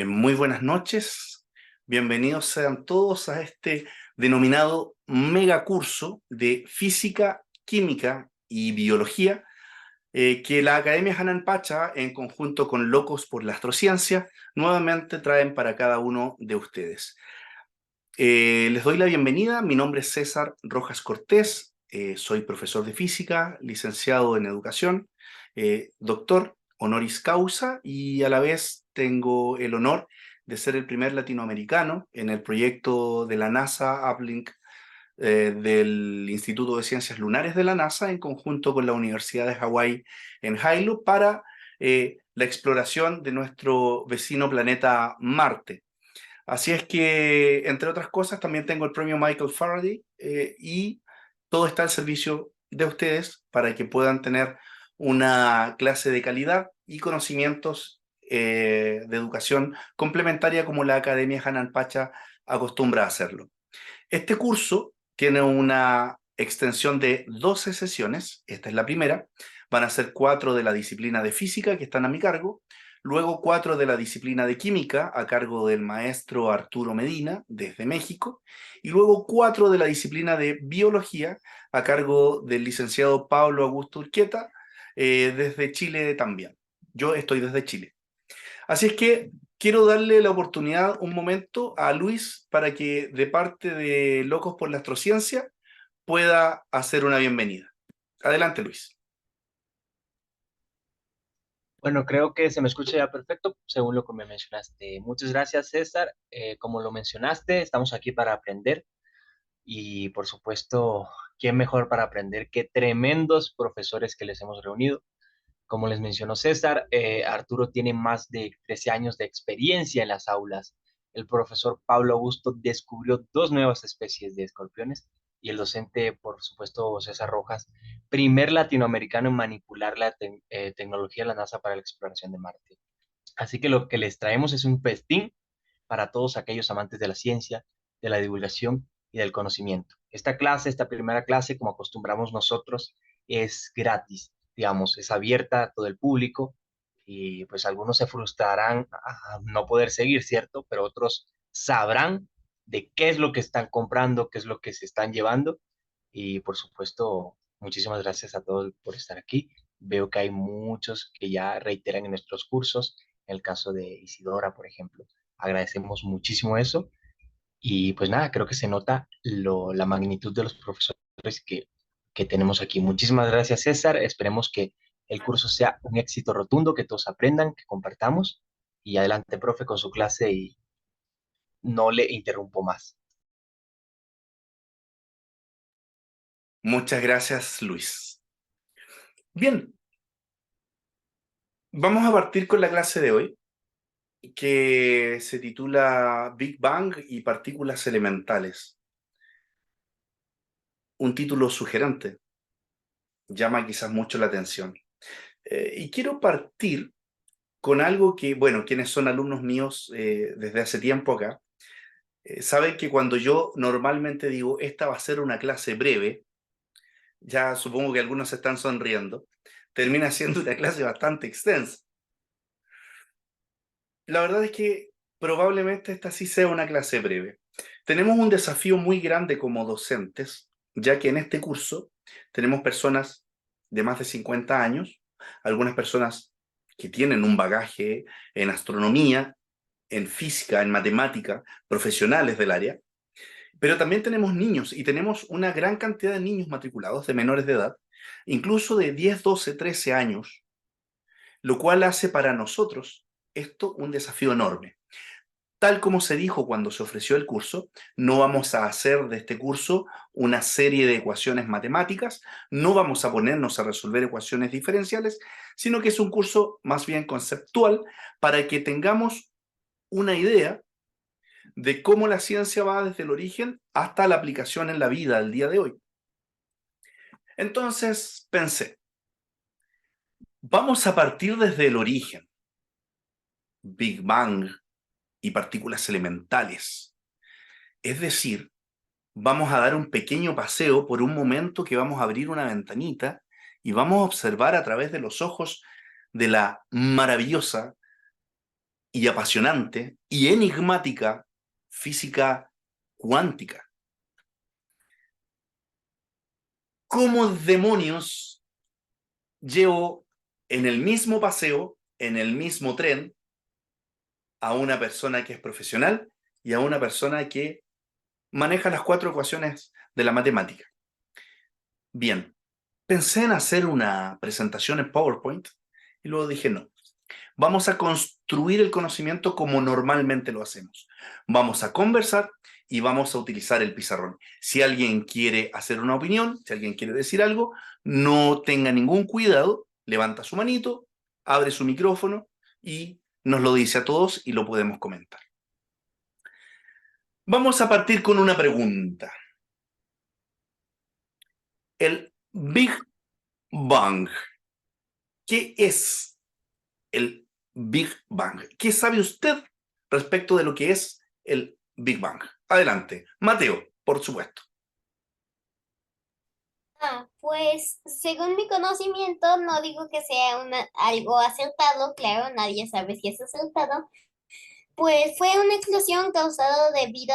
Muy buenas noches, bienvenidos sean todos a este denominado megacurso de Física, Química y Biología que la Academia Hanan Pacha, en conjunto con Locos por la Astrociencia, nuevamente traen para cada uno de ustedes. Les doy la bienvenida, mi nombre es César Rojas Cortés, soy profesor de física, licenciado en educación, doctor honoris causa y a la vez tengo el honor de ser el primer latinoamericano en el proyecto de la NASA Uplink del Instituto de Ciencias Lunares de la NASA en conjunto con la Universidad de Hawái en Hilo para la exploración de nuestro vecino planeta Marte. Así es que, entre otras cosas, también tengo el premio Michael Faraday y todo está al servicio de ustedes para que puedan tener una clase de calidad y conocimientos de educación complementaria como la Academia Hanan Pacha acostumbra a hacerlo. Este curso tiene una extensión de 12 sesiones, esta es la primera, van a ser 4 de la disciplina de física que están a mi cargo, luego 4 de la disciplina de química a cargo del maestro Arturo Medina desde México, y luego 4 de la disciplina de biología a cargo del licenciado Pablo Augusto Urquieta desde Chile también. Yo estoy desde Chile. Así es que quiero darle la oportunidad un momento a Luis para que de parte de Locos por la Astrociencia pueda hacer una bienvenida. Adelante, Luis. Bueno, creo que se me escucha ya perfecto, según lo que me mencionaste. Muchas gracias, César. Como lo mencionaste, estamos aquí para aprender y, por supuesto, ¿quién mejor para aprender que tremendos profesores que les hemos reunido? Como les mencionó César, Arturo tiene más de 13 años de experiencia en las aulas. El profesor Pablo Augusto descubrió dos nuevas especies de escorpiones y el docente, por supuesto, César Rojas, primer latinoamericano en manipular la tecnología de la NASA para la exploración de Marte. Así que lo que les traemos es un festín para todos aquellos amantes de la ciencia, de la divulgación y del conocimiento. Esta clase, esta primera clase, como acostumbramos nosotros, es gratis, digamos, es abierta a todo el público y pues algunos se frustrarán a no poder seguir, ¿cierto? Pero otros sabrán de qué es lo que están comprando, qué es lo que se están llevando y por supuesto, muchísimas gracias a todos por estar aquí. Veo que hay muchos que ya reiteran en nuestros cursos, en el caso de Isidora, por ejemplo. Agradecemos muchísimo eso y pues nada, creo que se nota la magnitud de los profesores que tenemos aquí. Muchísimas gracias, César. Esperemos que el curso sea un éxito rotundo, que todos aprendan, que compartamos. Y adelante, profe, con su clase y no le interrumpo más. Muchas gracias, Luis. Bien, vamos a partir con la clase de hoy, que se titula Big Bang y partículas elementales. Un título sugerente, llama quizás mucho la atención. Y quiero partir con algo que, bueno, quienes son alumnos míos desde hace tiempo acá, saben que cuando yo normalmente digo, esta va a ser una clase breve, ya supongo que algunos se están sonriendo, termina siendo una clase bastante extensa. La verdad es que probablemente esta sí sea una clase breve. Tenemos un desafío muy grande como docentes, ya que en este curso tenemos personas de más de 50 años, algunas personas que tienen un bagaje en astronomía, en física, en matemática, profesionales del área, pero también tenemos niños y tenemos una gran cantidad de niños matriculados de menores de edad, incluso de 10, 12, 13 años, lo cual hace para nosotros esto un desafío enorme. Tal como se dijo cuando se ofreció el curso, no vamos a hacer de este curso una serie de ecuaciones matemáticas, no vamos a ponernos a resolver ecuaciones diferenciales, sino que es un curso más bien conceptual para que tengamos una idea de cómo la ciencia va desde el origen hasta la aplicación en la vida al día de hoy. Entonces pensé, vamos a partir desde el origen, Big Bang y partículas elementales. Es decir, vamos a dar un pequeño paseo por un momento que vamos a abrir una ventanita y vamos a observar a través de los ojos de la maravillosa y apasionante y enigmática física cuántica. ¿Cómo demonios llevo en el mismo paseo, en el mismo tren, a una persona que es profesional y a una persona que maneja las 4 ecuaciones de la matemática? Bien, pensé en hacer una presentación en PowerPoint y luego dije no. Vamos a construir el conocimiento como normalmente lo hacemos. Vamos a conversar y vamos a utilizar el pizarrón. Si alguien quiere hacer una opinión, si alguien quiere decir algo, no tenga ningún cuidado, levanta su manito, abre su micrófono y nos lo dice a todos y lo podemos comentar. Vamos a partir con una pregunta. El Big Bang. ¿Qué es el Big Bang? ¿Qué sabe usted respecto de lo que es el Big Bang? Adelante. Mateo, por supuesto. Pues según mi conocimiento, no digo que sea algo acertado, claro, nadie sabe si es acertado, pues fue una explosión causada debido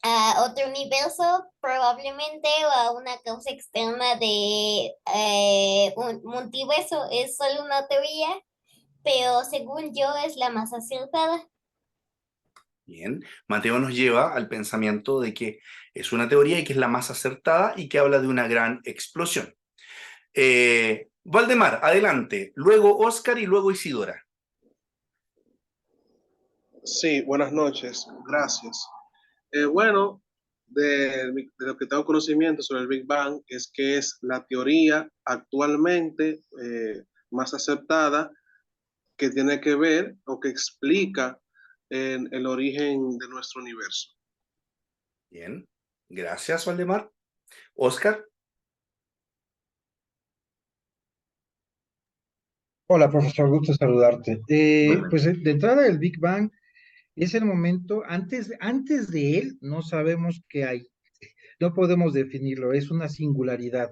a otro universo, probablemente, o a una causa externa de un multiverso. Es solo una teoría, pero según yo es la más acertada. Bien. Mateo nos lleva al pensamiento de que es una teoría y que es la más acertada y que habla de una gran explosión. Valdemar, adelante. Luego Oscar y luego Isidora. Sí, buenas noches, gracias. Bueno, de lo que tengo conocimiento sobre el Big Bang es que es la teoría actualmente más aceptada que tiene que ver o que explica el origen de nuestro universo. Bien. Gracias, Valdemar. Oscar. Hola, profesor, gusto saludarte. Igualmente. Pues de entrada el Big Bang es el momento, antes de él no sabemos qué hay, no podemos definirlo, es una singularidad.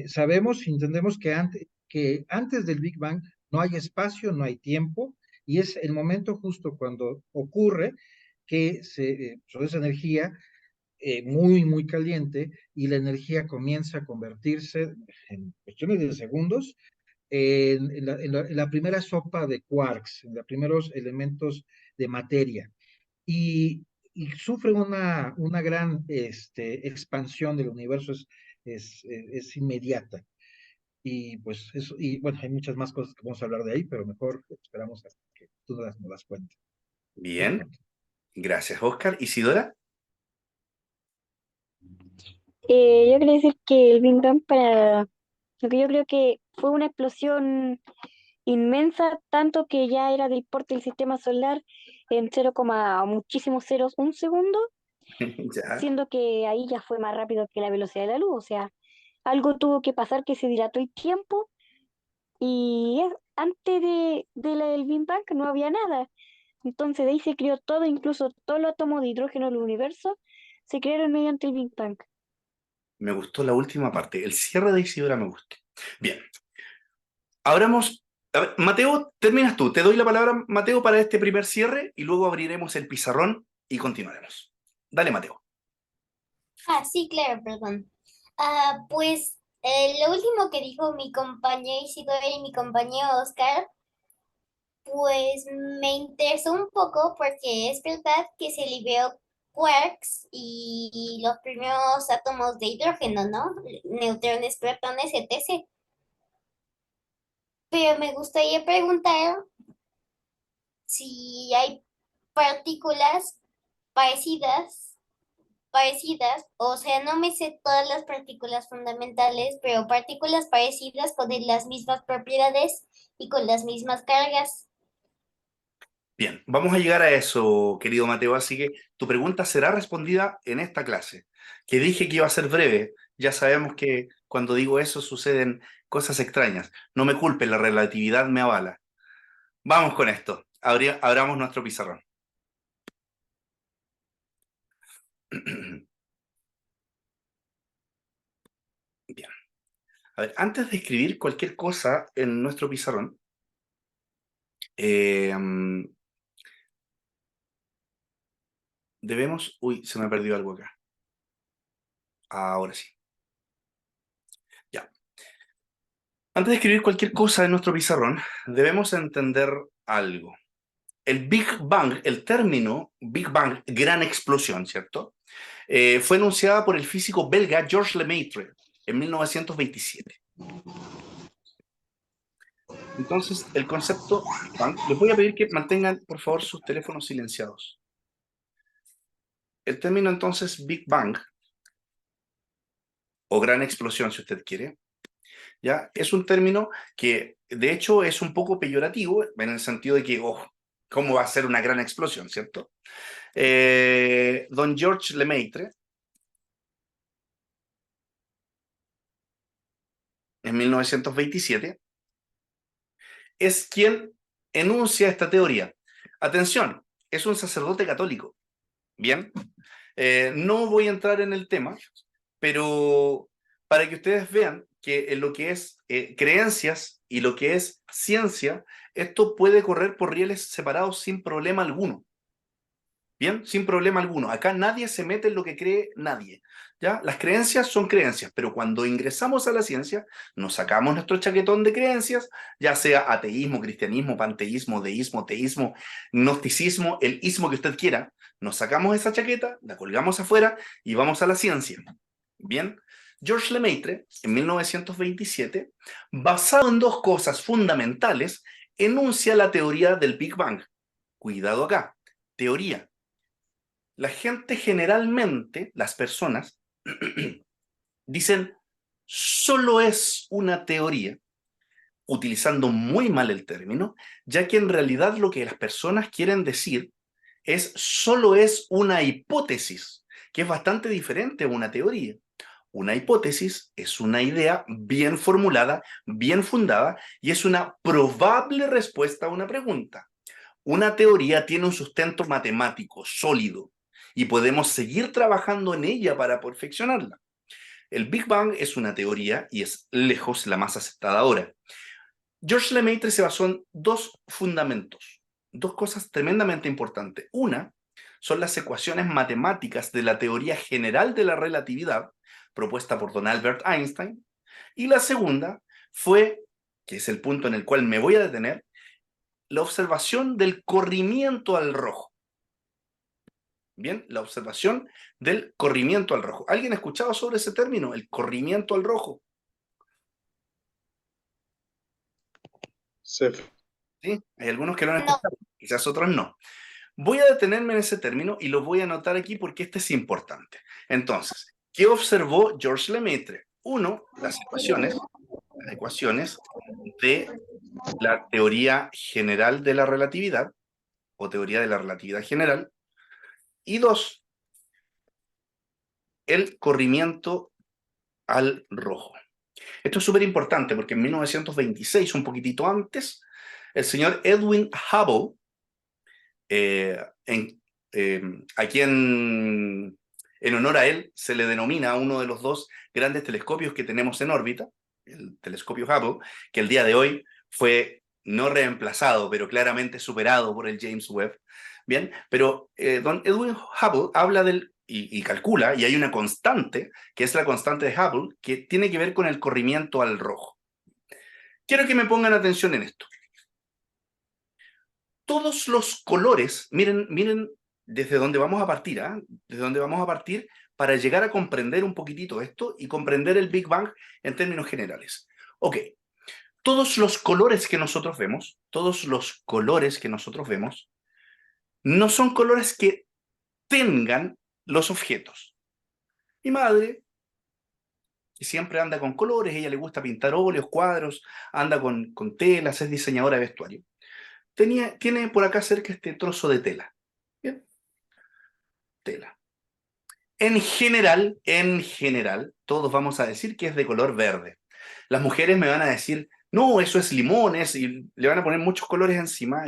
Sabemos, entendemos que antes del Big Bang no hay espacio, no hay tiempo, y es el momento justo cuando ocurre que toda esa energía muy, muy caliente y la energía comienza a convertirse en cuestiones de segundos en la primera sopa de quarks, en los primeros elementos de materia. Y sufre una gran expansión del universo, es inmediata. Y pues eso, y bueno, hay muchas más cosas que vamos a hablar de ahí, pero mejor esperamos a que tú nos las cuentes. Bien. Gracias, Oscar. Isidora. Yo quería decir que el Big Bang para lo que yo creo que fue una explosión inmensa, tanto que ya era del porte del sistema solar en 0, muchísimos ceros un segundo, Ya. siendo que ahí ya fue más rápido que la velocidad de la luz, o sea, algo tuvo que pasar que se dilató el tiempo y antes del Big Bang no había nada. Entonces de ahí se creó todo, incluso todos los átomos de hidrógeno del universo se crearon mediante el Big Bang. Me gustó la última parte. El cierre de Isidora me gustó. Bien. Abramos. A ver, Mateo, terminas tú. Te doy la palabra, Mateo, para este primer cierre y luego abriremos el pizarrón y continuaremos. Dale, Mateo. Sí, claro, perdón. Pues lo último que dijo mi compañero Isidora y mi compañero Oscar, pues me interesó un poco porque es verdad que se liberó quarks y los primeros átomos de hidrógeno, ¿no? Neutrones, protones, etc. Pero me gustaría preguntar si hay partículas parecidas, parecidas, o sea, no me sé todas las partículas fundamentales, pero partículas parecidas con las mismas propiedades y con las mismas cargas. Bien, vamos a llegar a eso, querido Mateo, así que tu pregunta será respondida en esta clase, que dije que iba a ser breve. Ya sabemos que cuando digo eso suceden cosas extrañas. No me culpen, la relatividad me avala. Vamos con esto. Abramos nuestro pizarrón. Bien. A ver, antes de escribir cualquier cosa en nuestro pizarrón, Debemos... Uy, se me perdió algo acá. Ahora sí. Ya. Antes de escribir cualquier cosa en nuestro pizarrón, debemos entender algo. El Big Bang, el término Big Bang, gran explosión, ¿cierto? Fue enunciada por el físico belga Georges Lemaitre en 1927. Entonces, el concepto Big Bang, les voy a pedir que mantengan, por favor, sus teléfonos silenciados. El término, entonces, Big Bang, o gran explosión, si usted quiere, ¿ya? Es un término que, de hecho, es un poco peyorativo, en el sentido de que, oh, ¿cómo va a ser una gran explosión, ¿cierto? Don Georges Lemaitre, en 1927, es quien enuncia esta teoría. Atención, es un sacerdote católico. Bien, no voy a entrar en el tema, pero para que ustedes vean que en lo que es creencias y lo que es ciencia, esto puede correr por rieles separados sin problema alguno. Bien, sin problema alguno. Acá nadie se mete en lo que cree nadie. ¿Ya? Las creencias son creencias, pero cuando ingresamos a la ciencia, nos sacamos nuestro chaquetón de creencias, ya sea ateísmo, cristianismo, panteísmo, deísmo, teísmo, gnosticismo, el ismo que usted quiera, nos sacamos esa chaqueta, la colgamos afuera y vamos a la ciencia. Bien, Georges Lemaitre, en 1927, basado en dos cosas fundamentales, enuncia la teoría del Big Bang. Cuidado acá, teoría. La gente generalmente, las personas, dicen, solo es una teoría, utilizando muy mal el término, ya que en realidad lo que las personas quieren decir es solo es una hipótesis, que es bastante diferente a una teoría. Una hipótesis es una idea bien formulada, bien fundada, y es una probable respuesta a una pregunta. Una teoría tiene un sustento matemático sólido y podemos seguir trabajando en ella para perfeccionarla. El Big Bang es una teoría y es lejos la más aceptada ahora. Georges Lemaitre se basó en dos fundamentos, dos cosas tremendamente importantes. Una son las ecuaciones matemáticas de la teoría general de la relatividad, propuesta por don Albert Einstein, y la segunda fue, que es el punto en el cual me voy a detener, la observación del corrimiento al rojo. Bien, la observación del corrimiento al rojo. ¿Alguien ha escuchado sobre ese término, el corrimiento al rojo? Sí. ¿Sí? Hay algunos que lo han No. escuchado, quizás otros no. Voy a detenerme en ese término y lo voy a anotar aquí porque este es importante. Entonces, ¿qué observó Georges Lemaitre? Uno, las ecuaciones de la teoría general de la relatividad, o teoría de la relatividad general. Y dos, el corrimiento al rojo. Esto es súper importante porque en 1926, un poquitito antes, el señor Edwin Hubble, a quien en honor a él se le denomina uno de los dos grandes telescopios que tenemos en órbita, el telescopio Hubble, que el día de hoy fue no reemplazado, pero claramente superado por el James Webb. Bien, pero don Edwin Hubble habla y calcula, y hay una constante, que es la constante de Hubble, que tiene que ver con el corrimiento al rojo. Quiero que me pongan atención en esto. Todos los colores, miren desde dónde vamos a partir, ¿eh? Desde dónde vamos a partir para llegar a comprender un poquitito esto y comprender el Big Bang en términos generales. Ok, todos los colores que nosotros vemos, no son colores que tengan los objetos. Mi madre, que siempre anda con colores, ella le gusta pintar óleos, cuadros, anda con telas, es diseñadora de vestuario. Tiene por acá cerca este trozo de tela. ¿Bien? Tela. En general, todos vamos a decir que es de color verde. Las mujeres me van a decir, no, eso es limones, y le van a poner muchos colores encima,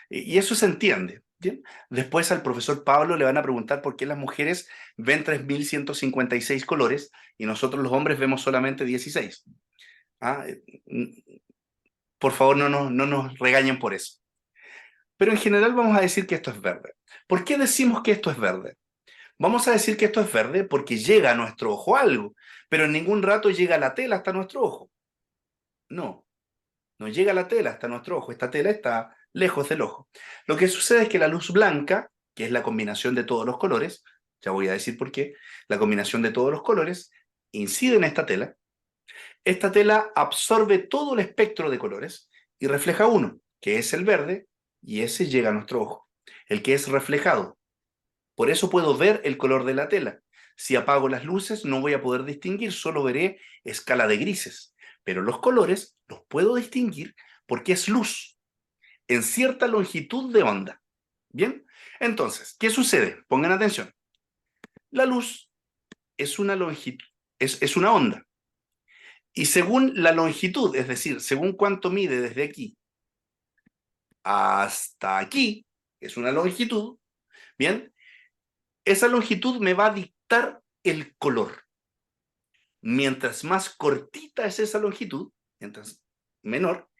y eso se entiende. ¿Bien? Después al profesor Pablo le van a preguntar por qué las mujeres ven 3.156 colores y nosotros los hombres vemos solamente 16. ¿Ah? Por favor, no nos regañen por eso. pero en general vamos a decir que esto es verde. ¿Por qué decimos que esto es verde? Vamos a decir que esto es verde porque llega a nuestro ojo algo, pero en ningún rato llega la tela hasta nuestro ojo. No, no llega la tela hasta nuestro ojo, esta tela está lejos del ojo. Lo que sucede es que la luz blanca, que es la combinación de todos los colores, ya voy a decir por qué, la combinación de todos los colores incide en esta tela absorbe todo el espectro de colores y refleja uno, que es el verde, y ese llega a nuestro ojo, el que es reflejado. Por eso puedo ver el color de la tela. Si apago las luces no voy a poder distinguir, solo veré escala de grises. Pero los colores los puedo distinguir porque es luz en cierta longitud de onda. ¿Bien? Entonces, ¿qué sucede? Pongan atención. La luz es una longitud, es una onda. Y según la longitud, es decir, según cuánto mide desde aquí hasta aquí, es una longitud, ¿bien? Esa longitud me va a dictar el color. Mientras más cortita es esa longitud, mientras menor,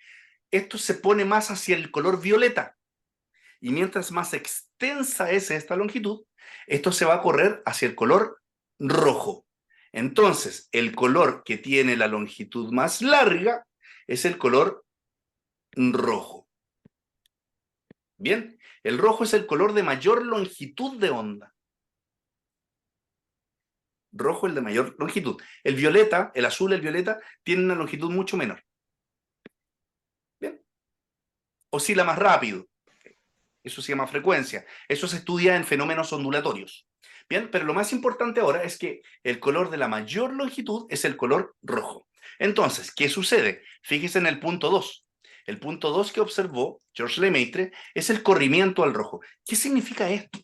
esto se pone más hacia el color violeta. Y mientras más extensa es esta longitud, esto se va a correr hacia el color rojo. Entonces, el color que tiene la longitud más larga es el color rojo. Bien, el rojo es el color de mayor longitud de onda. Rojo el de mayor longitud. El violeta, el azul, el violeta, tiene una longitud mucho menor. Bien. Oscila más rápido. Eso se llama frecuencia. Eso se estudia en fenómenos ondulatorios. Bien, pero lo más importante ahora es que el color de la mayor longitud es el color rojo. Entonces, ¿qué sucede? Fíjese en el punto 2. El punto 2 que observó Georges Lemaitre es el corrimiento al rojo. ¿Qué significa esto?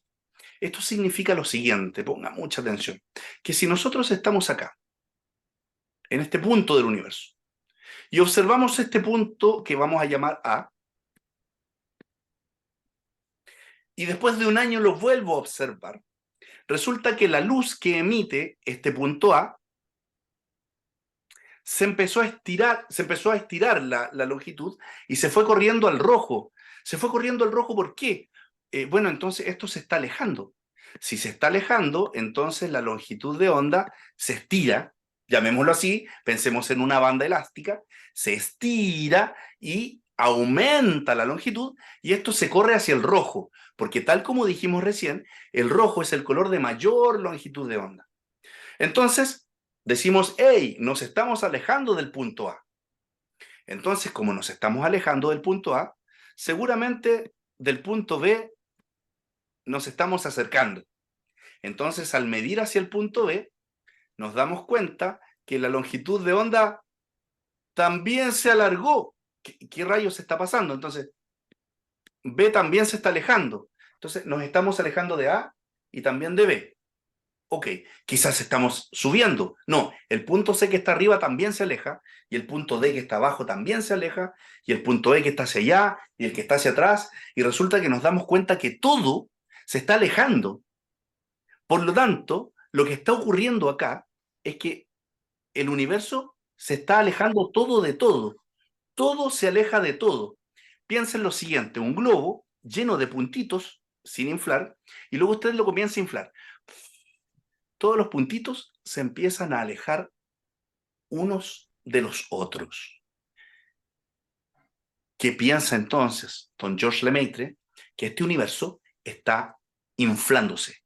Esto significa lo siguiente, ponga mucha atención, que si nosotros estamos acá, en este punto del universo, y observamos este punto que vamos a llamar A, y después de un año lo vuelvo a observar, resulta que la luz que emite este punto A se empezó a estirar la longitud y se fue corriendo al rojo. Se fue corriendo al rojo, ¿por qué? Bueno, entonces esto se está alejando. Si se está alejando, entonces la longitud de onda se estira, llamémoslo así, pensemos en una banda elástica, se estira y aumenta la longitud y esto se corre hacia el rojo, porque tal como dijimos recién, el rojo es el color de mayor longitud de onda. Entonces, decimos, hey, nos estamos alejando del punto A. Entonces, como nos estamos alejando del punto A, seguramente del punto B nos estamos acercando. Entonces, al medir hacia el punto B, nos damos cuenta que la longitud de onda también se alargó. ¿Qué rayos está pasando? Entonces, B también se está alejando. Entonces, nos estamos alejando de A y también de B. Ok, quizás estamos subiendo. No, el punto C que está arriba también se aleja, y el punto D que está abajo también se aleja, y el punto E que está hacia allá, y el que está hacia atrás, y resulta que nos damos cuenta que todo se está alejando. Por lo tanto, lo que está ocurriendo acá es que el universo se está alejando todo de todo. Todo se aleja de todo. Piensen lo siguiente, un globo lleno de puntitos sin inflar, y luego usted lo comienza a inflar. Todos los puntitos se empiezan a alejar unos de los otros. ¿Qué piensa entonces don Georges Lemaitre? Que este universo está inflándose.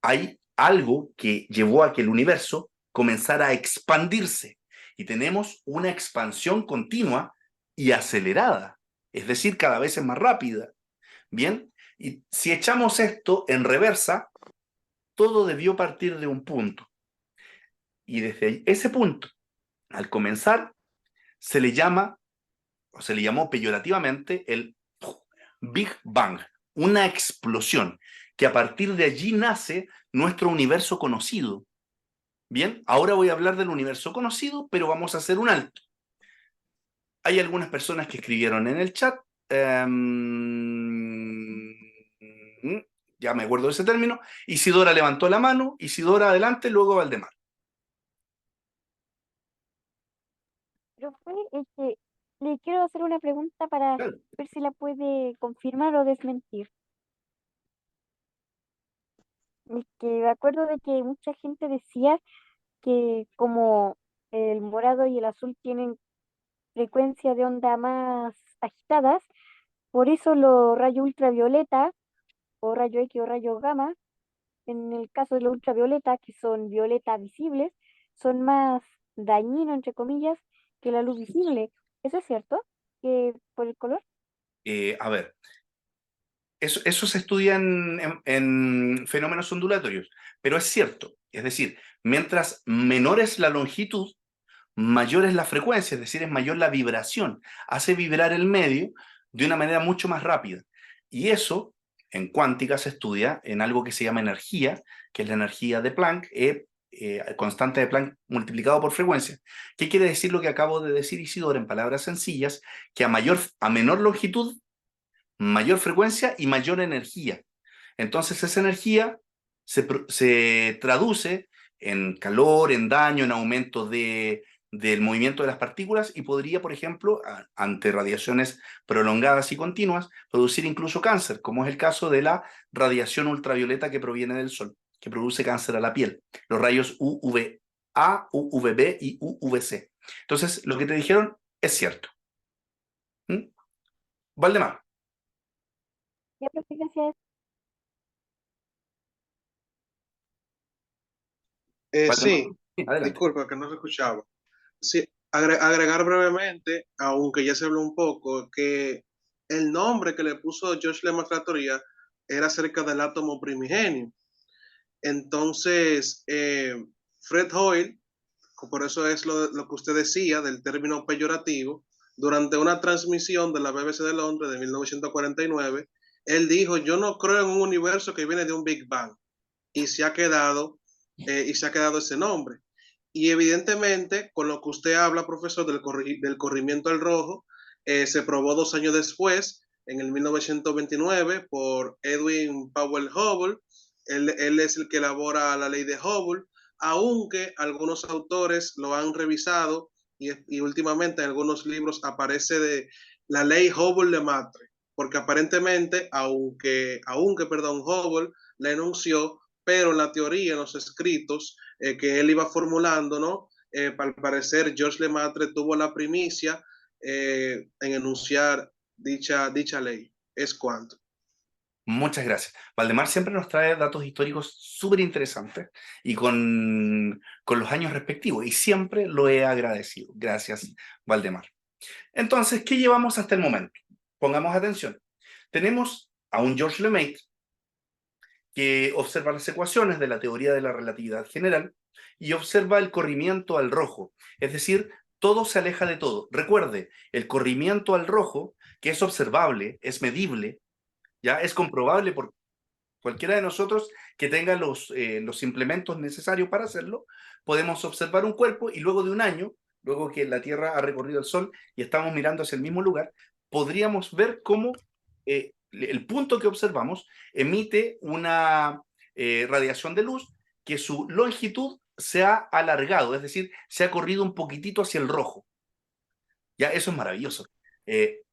Hay algo que llevó a que el universo comenzara a expandirse y tenemos una expansión continua y acelerada, es decir, cada vez es más rápida. Bien, y si echamos esto en reversa, todo debió partir de un punto. Y desde ese punto, al comenzar, se le llama, o se le llamó peyorativamente, el Big Bang, una explosión, que a partir de allí nace nuestro universo conocido. Bien, ahora voy a hablar del universo conocido, pero vamos a hacer un alto. Hay algunas personas que escribieron en el chat, ya me acuerdo de ese término. Isidora levantó la mano, Isidora adelante, luego Valdemar. Pero fue es que le quiero hacer una pregunta para Claro. ver si la puede confirmar o desmentir. Es que me acuerdo de que mucha gente decía que como el morado y el azul tienen frecuencia de onda más agitadas, por eso los rayos ultravioleta o rayo X o rayo gamma, en el caso de los ultravioleta, que son violeta visibles, son más dañinos, entre comillas, que la luz visible. ¿Eso es cierto? ¿Que por el color? A ver, eso se estudia en fenómenos ondulatorios, pero es cierto. Es decir, mientras menor es la longitud, mayor es la frecuencia, es decir, es mayor la vibración. Hace vibrar el medio de una manera mucho más rápida. Y eso, en cuántica, se estudia en algo que se llama energía, que es la energía de Planck, constante de Planck multiplicado por frecuencia. ¿Qué quiere decir lo que acabo de decir, Isidoro, en palabras sencillas? Que a menor longitud, mayor frecuencia y mayor energía. Entonces esa energía se traduce en calor, en daño, en aumento del movimiento de las partículas y podría, por ejemplo, ante radiaciones prolongadas y continuas, producir incluso cáncer, como es el caso de la radiación ultravioleta que proviene del Sol, que produce cáncer a la piel, los rayos UVA, UVB y UVC. Entonces, lo que te dijeron es cierto. ¿Mm? Valdemar. Ya, profe, gracias. Valdemar. Sí, Sí, adelante. disculpa que no se escuchaba. Sí, agregar brevemente, aunque ya se habló un poco, que el nombre que le puso George Lemaitre a la teoría era acerca del átomo primigenio. Entonces, Fred Hoyle, por eso es lo que usted decía del término peyorativo, durante una transmisión de la BBC de Londres de 1949, él dijo, yo no creo en un universo que viene de un Big Bang, y se ha quedado ese nombre. Y evidentemente, con lo que usted habla, profesor, del corrimiento al rojo, se probó 2 años después, en el 1929, por Edwin Powell Hubble. Él es el que elabora la ley de Hubble, aunque algunos autores lo han revisado y últimamente en algunos libros aparece de la ley Hubble-Lemaitre, porque aparentemente, perdón, Hubble la enunció, pero la teoría, en los escritos que él iba formulando, ¿no? Al parecer, George Lemaitre tuvo la primicia en enunciar dicha ley. Es cuanto. Muchas gracias. Valdemar siempre nos trae datos históricos súper interesantes y con los años respectivos, y siempre lo he agradecido. Gracias, Valdemar. Entonces, ¿qué llevamos hasta el momento? Pongamos atención. Tenemos a un George Lemaitre que observa las ecuaciones de la teoría de la relatividad general y observa el corrimiento al rojo, es decir, todo se aleja de todo. Recuerde, el corrimiento al rojo, que es observable, es medible, ya es comprobable por cualquiera de nosotros que tenga los implementos necesarios para hacerlo, podemos observar un cuerpo y luego de un año, luego que la Tierra ha recorrido el Sol y estamos mirando hacia el mismo lugar, podríamos ver cómo el punto que observamos emite una radiación de luz que su longitud se ha alargado, es decir, se ha corrido un poquitito hacia el rojo. Ya, eso es maravilloso.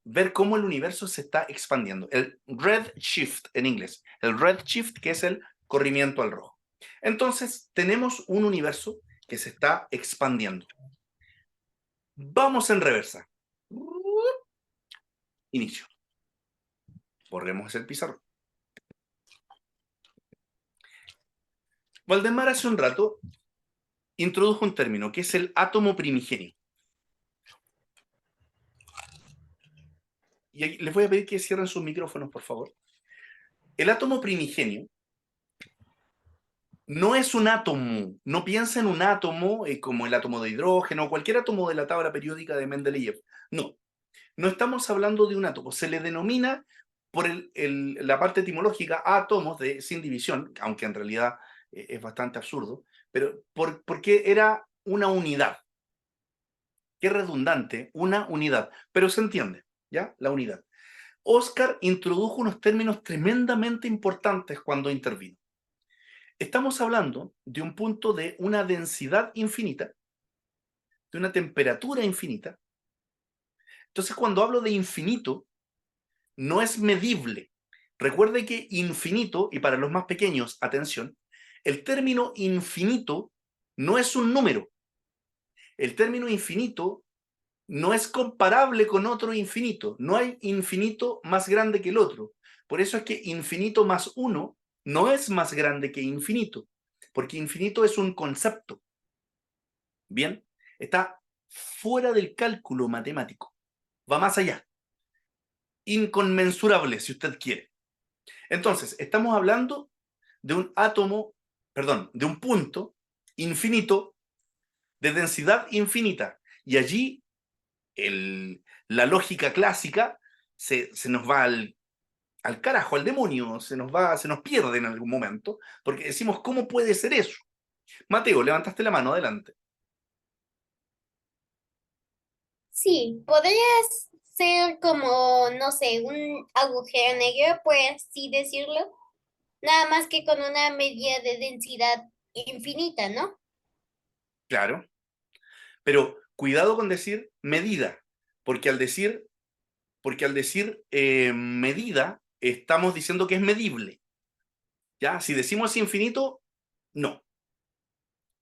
Ver cómo el universo se está expandiendo. El redshift en inglés. El redshift, que es el corrimiento al rojo. Entonces, tenemos un universo que se está expandiendo. Vamos en reversa. Inicio. Borremos el pizarrón. Valdemar hace un rato introdujo un término que es el átomo primigenio. Y les voy a pedir que cierren sus micrófonos, por favor. El átomo primigenio no es un átomo, no piensa en un átomo como el átomo de hidrógeno o cualquier átomo de la tabla periódica de Mendeleev. No, no estamos hablando de un átomo. Se le denomina por la parte etimológica átomos sin división, aunque en realidad es bastante absurdo, pero porque era una unidad. Qué redundante, una unidad, pero se entiende, ¿ya? La unidad. Oscar introdujo unos términos tremendamente importantes cuando intervino. Estamos hablando de un punto de una densidad infinita, de una temperatura infinita, Entonces, cuando hablo de infinito, no es medible. Recuerde que infinito, y para los más pequeños, atención, el término infinito no es un número. El término infinito no es comparable con otro infinito. No hay infinito más grande que el otro. Por eso es que infinito más uno no es más grande que infinito, porque infinito es un concepto. Bien, está fuera del cálculo matemático. Va más allá. Inconmensurable, si usted quiere. Entonces, estamos hablando de un átomo, perdón, de un punto infinito de densidad infinita. Y allí la lógica clásica se nos va al carajo, al demonio, se nos pierde en algún momento, porque decimos, ¿cómo puede ser eso? Mateo, levantaste la mano, adelante. Sí, podría ser como, no sé, un agujero negro, por así decirlo, nada más que con una medida de densidad infinita, ¿no? Claro, pero cuidado con decir medida, porque porque al decir medida, estamos diciendo que es medible. ¿Ya? Si decimos infinito, no.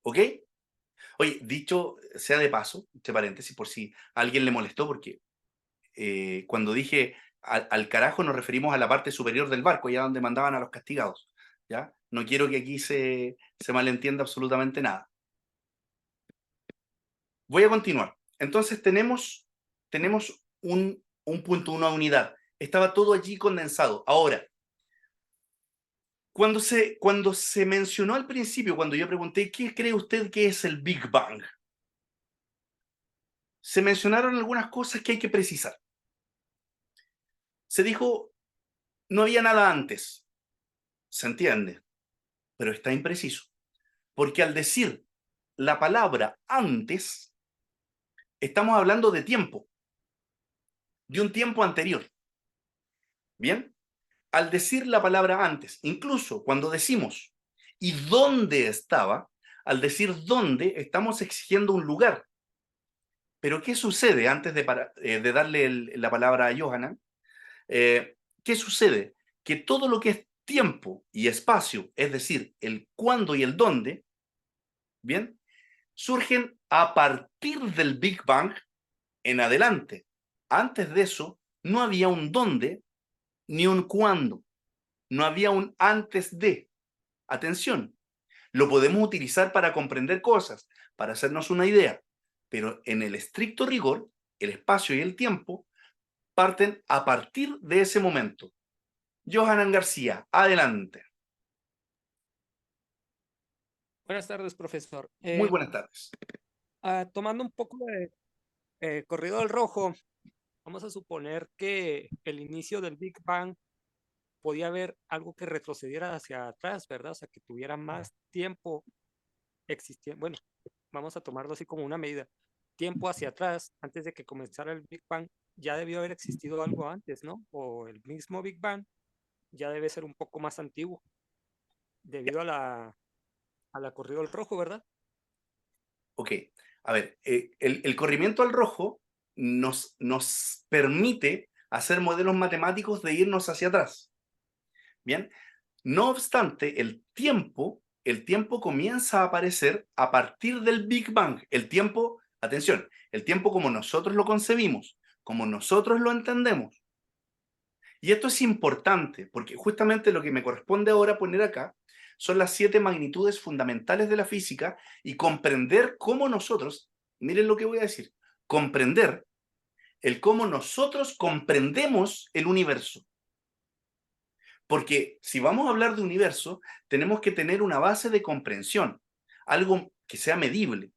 ¿Ok? Oye, dicho sea de paso, entre paréntesis, por si a alguien le molestó, porque cuando dije al carajo nos referimos a la parte superior del barco, allá donde mandaban a los castigados. ¿Ya? No quiero que aquí se malentienda absolutamente nada. Voy a continuar. Entonces tenemos un punto, una unidad. Estaba todo allí condensado. Ahora, cuando se mencionó al principio, cuando yo pregunté, ¿qué cree usted que es el Big Bang? Se mencionaron algunas cosas que hay que precisar. Se dijo, no había nada antes. Se entiende, pero está impreciso. Porque al decir la palabra antes, estamos hablando de tiempo, de un tiempo anterior. ¿Bien? Al decir la palabra antes, incluso cuando decimos ¿y dónde estaba? Al decir dónde, estamos exigiendo un lugar. Pero ¿qué sucede antes de darle la palabra a Johanan? ¿Qué sucede? Que todo lo que es tiempo y espacio, es decir, el cuándo y el dónde, ¿bien? Surgen a partir del Big Bang en adelante. Antes de eso, no había un dónde ni un cuándo. No había un antes de. Atención, lo podemos utilizar para comprender cosas, para hacernos una idea, pero en el estricto rigor, el espacio y el tiempo parten a partir de ese momento. Johanan García, adelante. Buenas tardes, profesor. Muy buenas tardes. Tomando un poco de corrido del rojo, vamos a suponer que el inicio del Big Bang podía haber algo que retrocediera hacia atrás, ¿verdad? O sea, que tuviera más tiempo existiendo. Bueno, vamos a tomarlo así como una medida. Tiempo hacia atrás, antes de que comenzara el Big Bang, ya debió haber existido algo antes, ¿no? O el mismo Big Bang ya debe ser un poco más antiguo, debido a la corrido del rojo, ¿verdad? Ok, a ver, el corrimiento al rojo nos permite hacer modelos matemáticos de irnos hacia atrás. Bien, no obstante, el tiempo comienza a aparecer a partir del Big Bang. El tiempo, atención, el tiempo como nosotros lo concebimos, como nosotros lo entendemos. Y esto es importante, porque justamente lo que me corresponde ahora poner acá son las 7 magnitudes fundamentales de la física y comprender cómo nosotros, miren lo que voy a decir, comprender el cómo nosotros comprendemos el universo. Porque si vamos a hablar de universo, tenemos que tener una base de comprensión, algo que sea medible,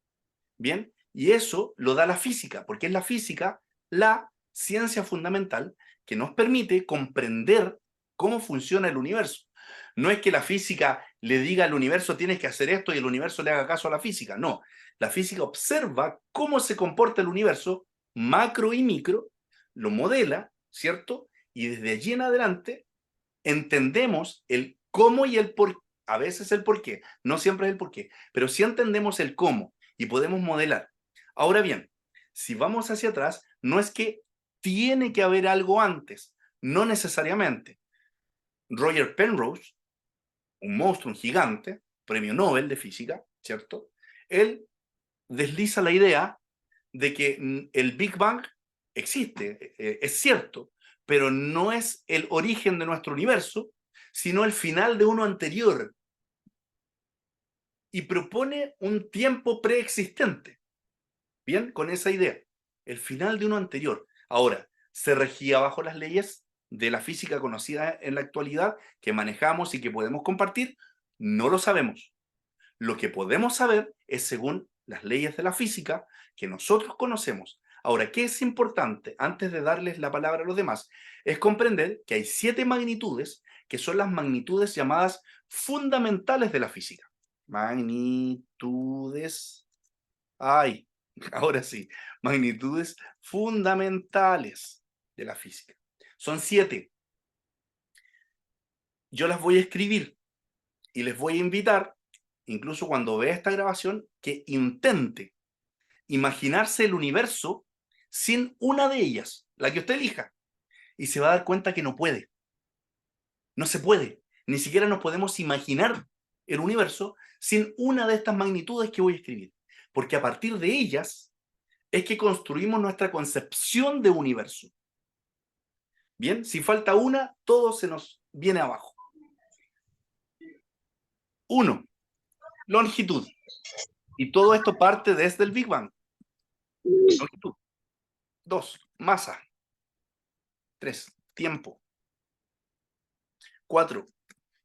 ¿bien? Y eso lo da la física, porque es la física la ciencia fundamental que nos permite comprender cómo funciona el universo. No es que la física le diga al universo tienes que hacer esto y el universo le haga caso a la física, no. La física observa cómo se comporta el universo, macro y micro, lo modela, ¿cierto? Y desde allí en adelante entendemos el cómo y el por, a veces el por qué, no siempre es el por qué, pero sí entendemos el cómo y podemos modelar. Ahora bien, si vamos hacia atrás, no es que tiene que haber algo antes, no necesariamente. Roger Penrose, un monstruo, un gigante, premio Nobel de física, ¿cierto? Él desliza la idea de que el Big Bang existe, es cierto, pero no es el origen de nuestro universo, sino el final de uno anterior. Y propone un tiempo preexistente. Bien, con esa idea. El final de uno anterior. Ahora, ¿se regía bajo las leyes de la física conocida en la actualidad que manejamos y que podemos compartir? No lo sabemos. Lo que podemos saber es según las leyes de la física que nosotros conocemos. Ahora, ¿qué es importante antes de darles la palabra a los demás? Es comprender que hay 7 magnitudes que son las magnitudes llamadas fundamentales de la física. Magnitudes. Ay, ahora sí. Magnitudes fundamentales de la física. Son 7. Yo las voy a escribir y les voy a invitar, incluso cuando vea esta grabación, que intente imaginarse el universo sin una de ellas, la que usted elija, y se va a dar cuenta que no puede. No se puede. Ni siquiera nos podemos imaginar el universo sin una de estas magnitudes que voy a escribir. Porque a partir de ellas es que construimos nuestra concepción de universo. Bien, si falta una, todo se nos viene abajo. 1. Longitud. Y todo esto parte desde el Big Bang. Longitud. 2. Masa. 3. Tiempo. 4.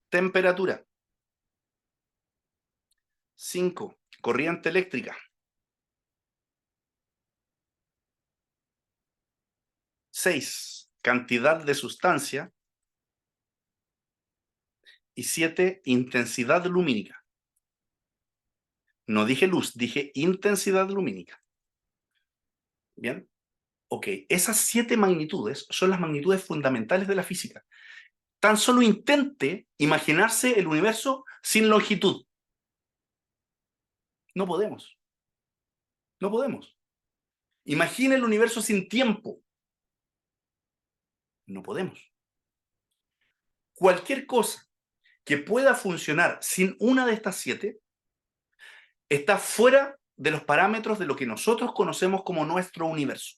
Temperatura. 5. Corriente eléctrica. 6. Cantidad de sustancia. Y 7. Intensidad lumínica. No dije luz, dije intensidad lumínica. ¿Bien? Ok, esas 7 magnitudes son las magnitudes fundamentales de la física. Tan solo intente imaginarse el universo sin longitud. No podemos. No podemos. Imagine el universo sin tiempo. No podemos. Cualquier cosa que pueda funcionar sin una de estas 7 está fuera de los parámetros de lo que nosotros conocemos como nuestro universo.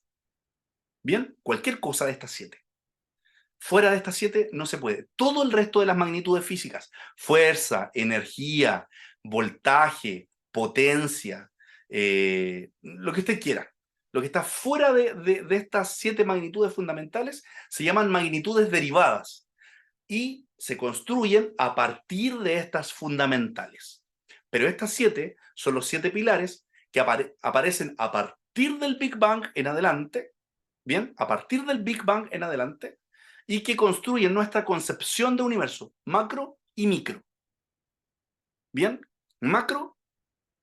Bien, cualquier cosa de estas 7. Fuera de estas 7 no se puede. Todo el resto de las magnitudes físicas, fuerza, energía, voltaje, potencia, lo que usted quiera, lo que está fuera de estas 7 magnitudes fundamentales se llaman magnitudes derivadas y se construyen a partir de estas fundamentales. Pero estas 7 son los 7 pilares que aparecen a partir del Big Bang en adelante, ¿bien? A partir del Big Bang en adelante, y que construyen nuestra concepción de universo, macro y micro. ¿Bien? Macro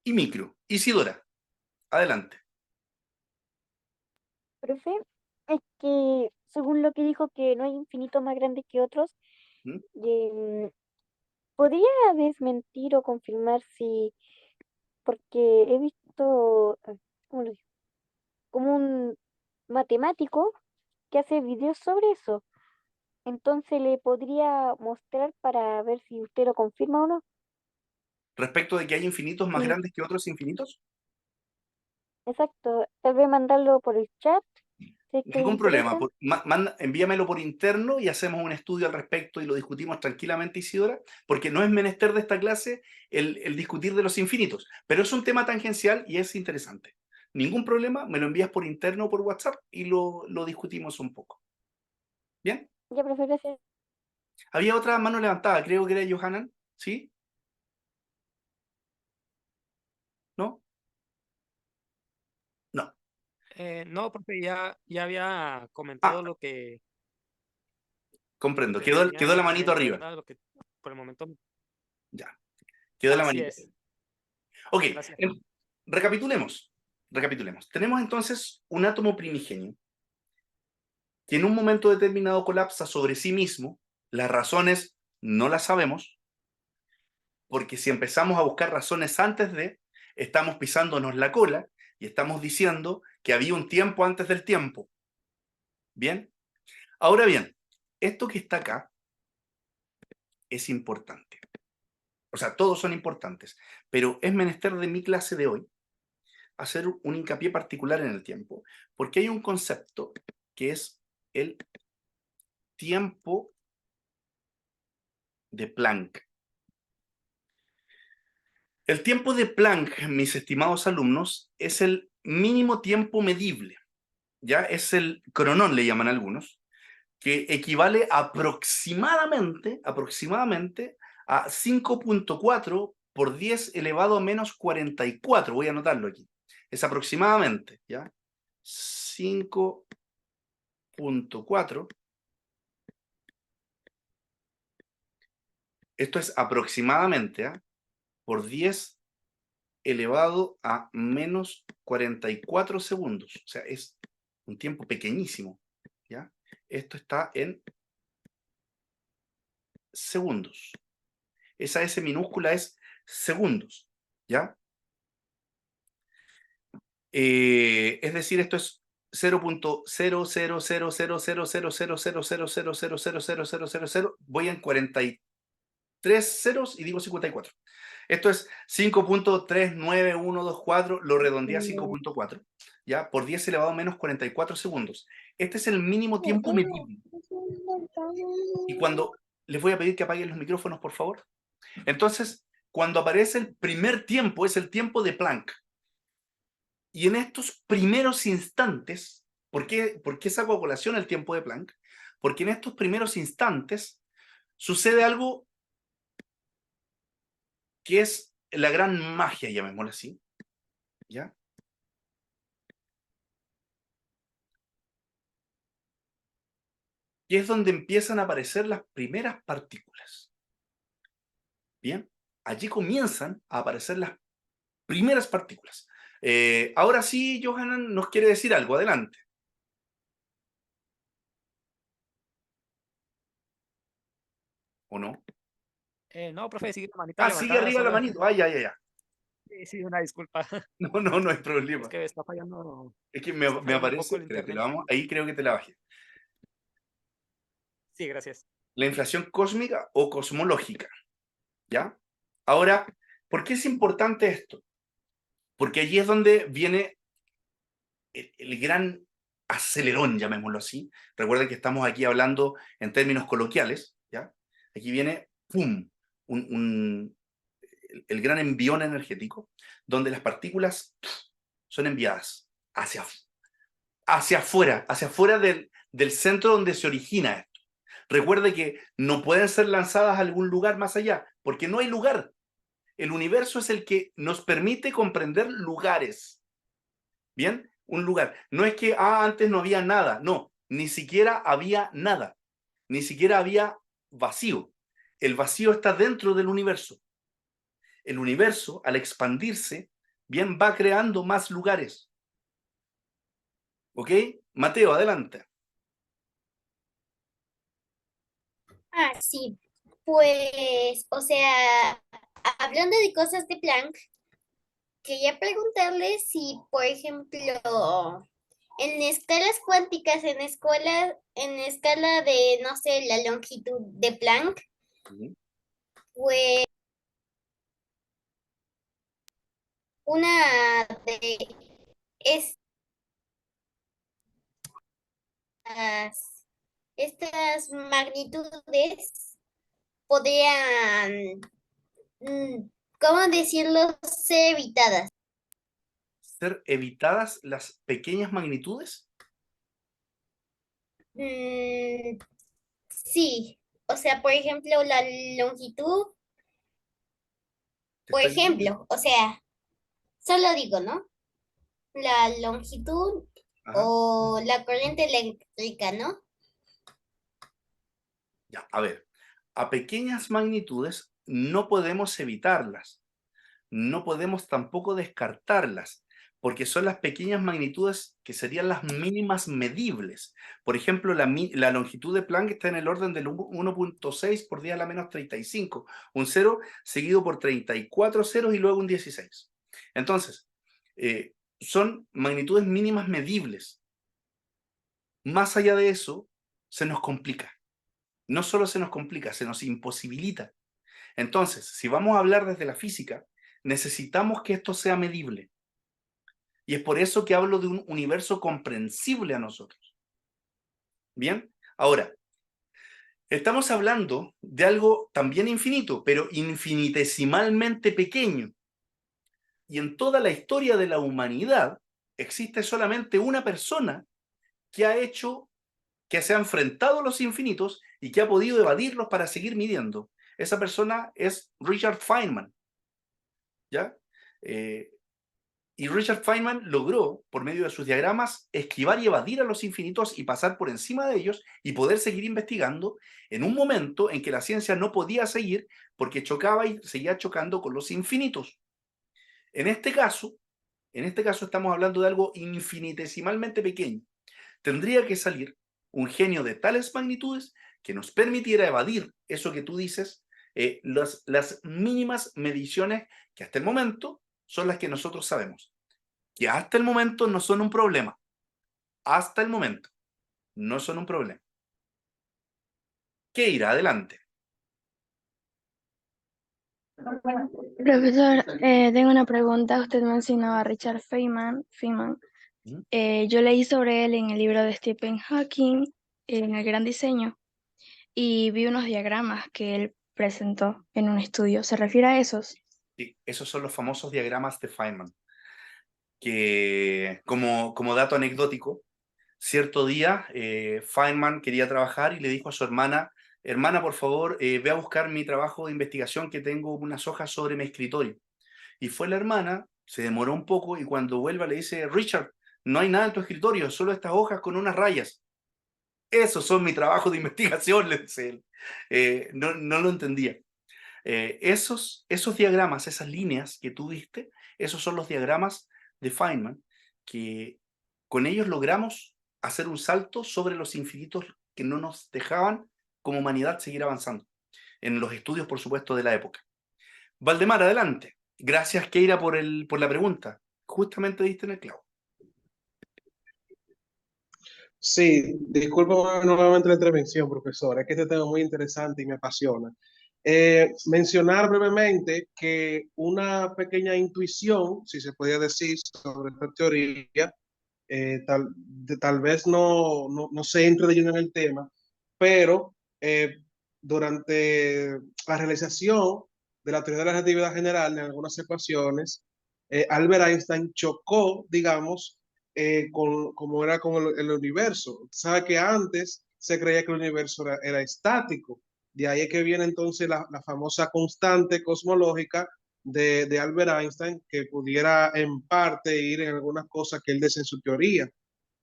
y micro. Isidora, adelante. Profe, es que según lo que dijo que no hay infinitos más grandes que otros, ¿Mm? ¿podría desmentir o confirmar si, porque he visto, ¿cómo lo digo? Como un matemático que hace videos sobre eso? Entonces le podría mostrar para ver si usted lo confirma o no. Respecto de que hay infinitos más Sí, grandes que otros infinitos, exacto. Tal vez mandarlo por el chat, si es que le ningún problema. interesa. Envíamelo por interno y hacemos un estudio al respecto y lo discutimos tranquilamente, Isidora, porque no es menester de esta clase el discutir de los infinitos, pero es un tema tangencial y es interesante. Ningún problema, me lo envías por interno o por WhatsApp y lo discutimos un poco. ¿Bien? Ya, profe, gracias. Había otra mano levantada, creo que era Johanan, ¿sí? ¿No? No. No, porque ya había comentado Ah, lo que, comprendo. tenía Quedó la en manito mente, arriba. ¿verdad? Lo que por el momento. Ya, quedó la Así manito. es. Ok, Gracias. recapitulemos. Recapitulemos. Tenemos entonces un átomo primigenio que en un momento determinado colapsa sobre sí mismo. Las razones no las sabemos, porque si empezamos a buscar razones antes de, estamos pisándonos la cola y estamos diciendo que había un tiempo antes del tiempo. Bien. Ahora bien, esto que está acá es importante. O sea, todos son importantes, pero es menester de mi clase de hoy hacer un hincapié particular en el tiempo, porque hay un concepto que es el tiempo de Planck. El tiempo de Planck, mis estimados alumnos, es el mínimo tiempo medible, ¿ya? Es el cronón, le llaman algunos, que equivale aproximadamente a 5.4 por 10 elevado a menos 44. Voy a anotarlo aquí. Es aproximadamente, ¿ya? 5.4. Esto es aproximadamente, ¿ah? Por 10 elevado a menos 44 segundos. O sea, es un tiempo pequeñísimo, ¿ya? Esto está en segundos. Esa S minúscula es segundos, ¿ya? Es decir, esto es 0.0000000000000000000. Voy en 43 ceros y digo 54. Esto es 5.39124, lo redondeé a 5.4, ¿ya? Por 10 elevado a menos 44 segundos. Este es el mínimo tiempo medible. Y cuando les voy a pedir que apaguen los micrófonos, por favor. Entonces, cuando aparece el primer tiempo, es el tiempo de Planck. Y en estos primeros instantes, ¿por qué saco a colación el tiempo de Planck? Porque en estos primeros instantes sucede algo que es la gran magia, llamémoslo así, ¿ya? Y es donde empiezan a aparecer las primeras partículas. Bien, allí comienzan a aparecer las primeras partículas. Ahora sí, Johanan nos quiere decir algo, adelante. ¿O no? No, profe, sigue la manita Ah, sigue levantada, arriba la solo. manito. Ah, ya. Sí, sí, una disculpa. No hay Es problema. que está fallando, Es que está me fallando un poco aparece, el espérate, internet. ahí creo que te la bajé. Sí, gracias. La inflación cósmica o cosmológica, ¿ya? Ahora, ¿por qué es importante esto? Porque allí es donde viene el gran acelerón, llamémoslo así. Recuerden que estamos aquí hablando en términos coloquiales, ¿ya? Aquí viene, ¡pum!, el gran envión energético, donde las partículas son enviadas hacia afuera del centro donde se origina esto. Recuerde que no pueden ser lanzadas a algún lugar más allá, porque no hay lugar. El universo es el que nos permite comprender lugares. ¿Bien? Un lugar. No es que antes no había nada, no, ni siquiera había nada, ni siquiera había vacío. El vacío está dentro del universo. El universo, al expandirse, bien, va creando más lugares. ¿Ok? Mateo, adelante. Sí. Pues, o sea, hablando de cosas de Planck, quería preguntarle si, por ejemplo, en escalas cuánticas, en escala de, no sé, la longitud de Planck, pues una de estas magnitudes podrían, ¿cómo decirlo?, ser evitadas. ¿Ser evitadas las pequeñas magnitudes? Sí, o sea, por ejemplo, la longitud, Te por estoy viendo. ejemplo, o sea, solo digo, ¿no? La longitud Ajá. o la corriente eléctrica, ¿no? Ya, a ver, a pequeñas magnitudes no podemos evitarlas, no podemos tampoco descartarlas, porque son las pequeñas magnitudes que serían las mínimas medibles. Por ejemplo, la longitud de Planck está en el orden del 1.6 por 10 a la menos 35, un 0 seguido por 34 ceros y luego un 16. Entonces, son magnitudes mínimas medibles. Más allá de eso, se nos complica. No solo se nos complica, se nos imposibilita. Entonces, si vamos a hablar desde la física, necesitamos que esto sea medible. Y es por eso que hablo de un universo comprensible a nosotros. Bien, ahora, estamos hablando de algo también infinito, pero infinitesimalmente pequeño. Y en toda la historia de la humanidad existe solamente una persona que se ha enfrentado a los infinitos y que ha podido evadirlos para seguir midiendo. Esa persona es Richard Feynman, ¿ya? Y Richard Feynman logró, por medio de sus diagramas, esquivar y evadir a los infinitos y pasar por encima de ellos y poder seguir investigando en un momento en que la ciencia no podía seguir porque chocaba y seguía chocando con los infinitos. En este caso estamos hablando de algo infinitesimalmente pequeño. Tendría que salir un genio de tales magnitudes que nos permitiera evadir eso que tú dices, las mínimas mediciones que hasta el momento son las que nosotros sabemos, que hasta el momento no son un problema. Hasta el momento no son un problema. ¿Qué irá adelante? Profesor, tengo una pregunta. Usted mencionaba a Richard Feynman. ¿Mm? Yo leí sobre él en el libro de Stephen Hawking, en El Gran Diseño, y vi unos diagramas que él presentó en un estudio. ¿Se refiere a esos? Sí, esos son los famosos diagramas de Feynman, que como dato anecdótico, cierto día Feynman quería trabajar y le dijo a su hermana, hermana, por favor, ve a buscar mi trabajo de investigación que tengo unas hojas sobre mi escritorio. Y fue la hermana, se demoró un poco y cuando vuelva le dice, Richard, no hay nada en tu escritorio, solo estas hojas con unas rayas. Esos son mi trabajo de investigación, le dice él. No lo entendía. Esos diagramas, esas líneas que tú viste, esos son los diagramas de Feynman, que con ellos logramos hacer un salto sobre los infinitos que no nos dejaban como humanidad seguir avanzando, en los estudios, por supuesto, de la época. Valdemar, adelante. Gracias, Keira, por la pregunta. Justamente diste en el clavo. Sí, disculpa nuevamente la intervención, profesor. Es que este tema es muy interesante y me apasiona. Mencionar brevemente que una pequeña intuición, si se podía decir, sobre esta teoría, tal vez no se entre de lleno en el tema, pero durante la realización de la teoría de la relatividad general en algunas ecuaciones, Albert Einstein chocó, digamos, como era con el universo. Sabe que antes se creía que el universo era estático. De ahí es que viene entonces la famosa constante cosmológica de Albert Einstein, que pudiera en parte ir en algunas cosas que él decía en su teoría.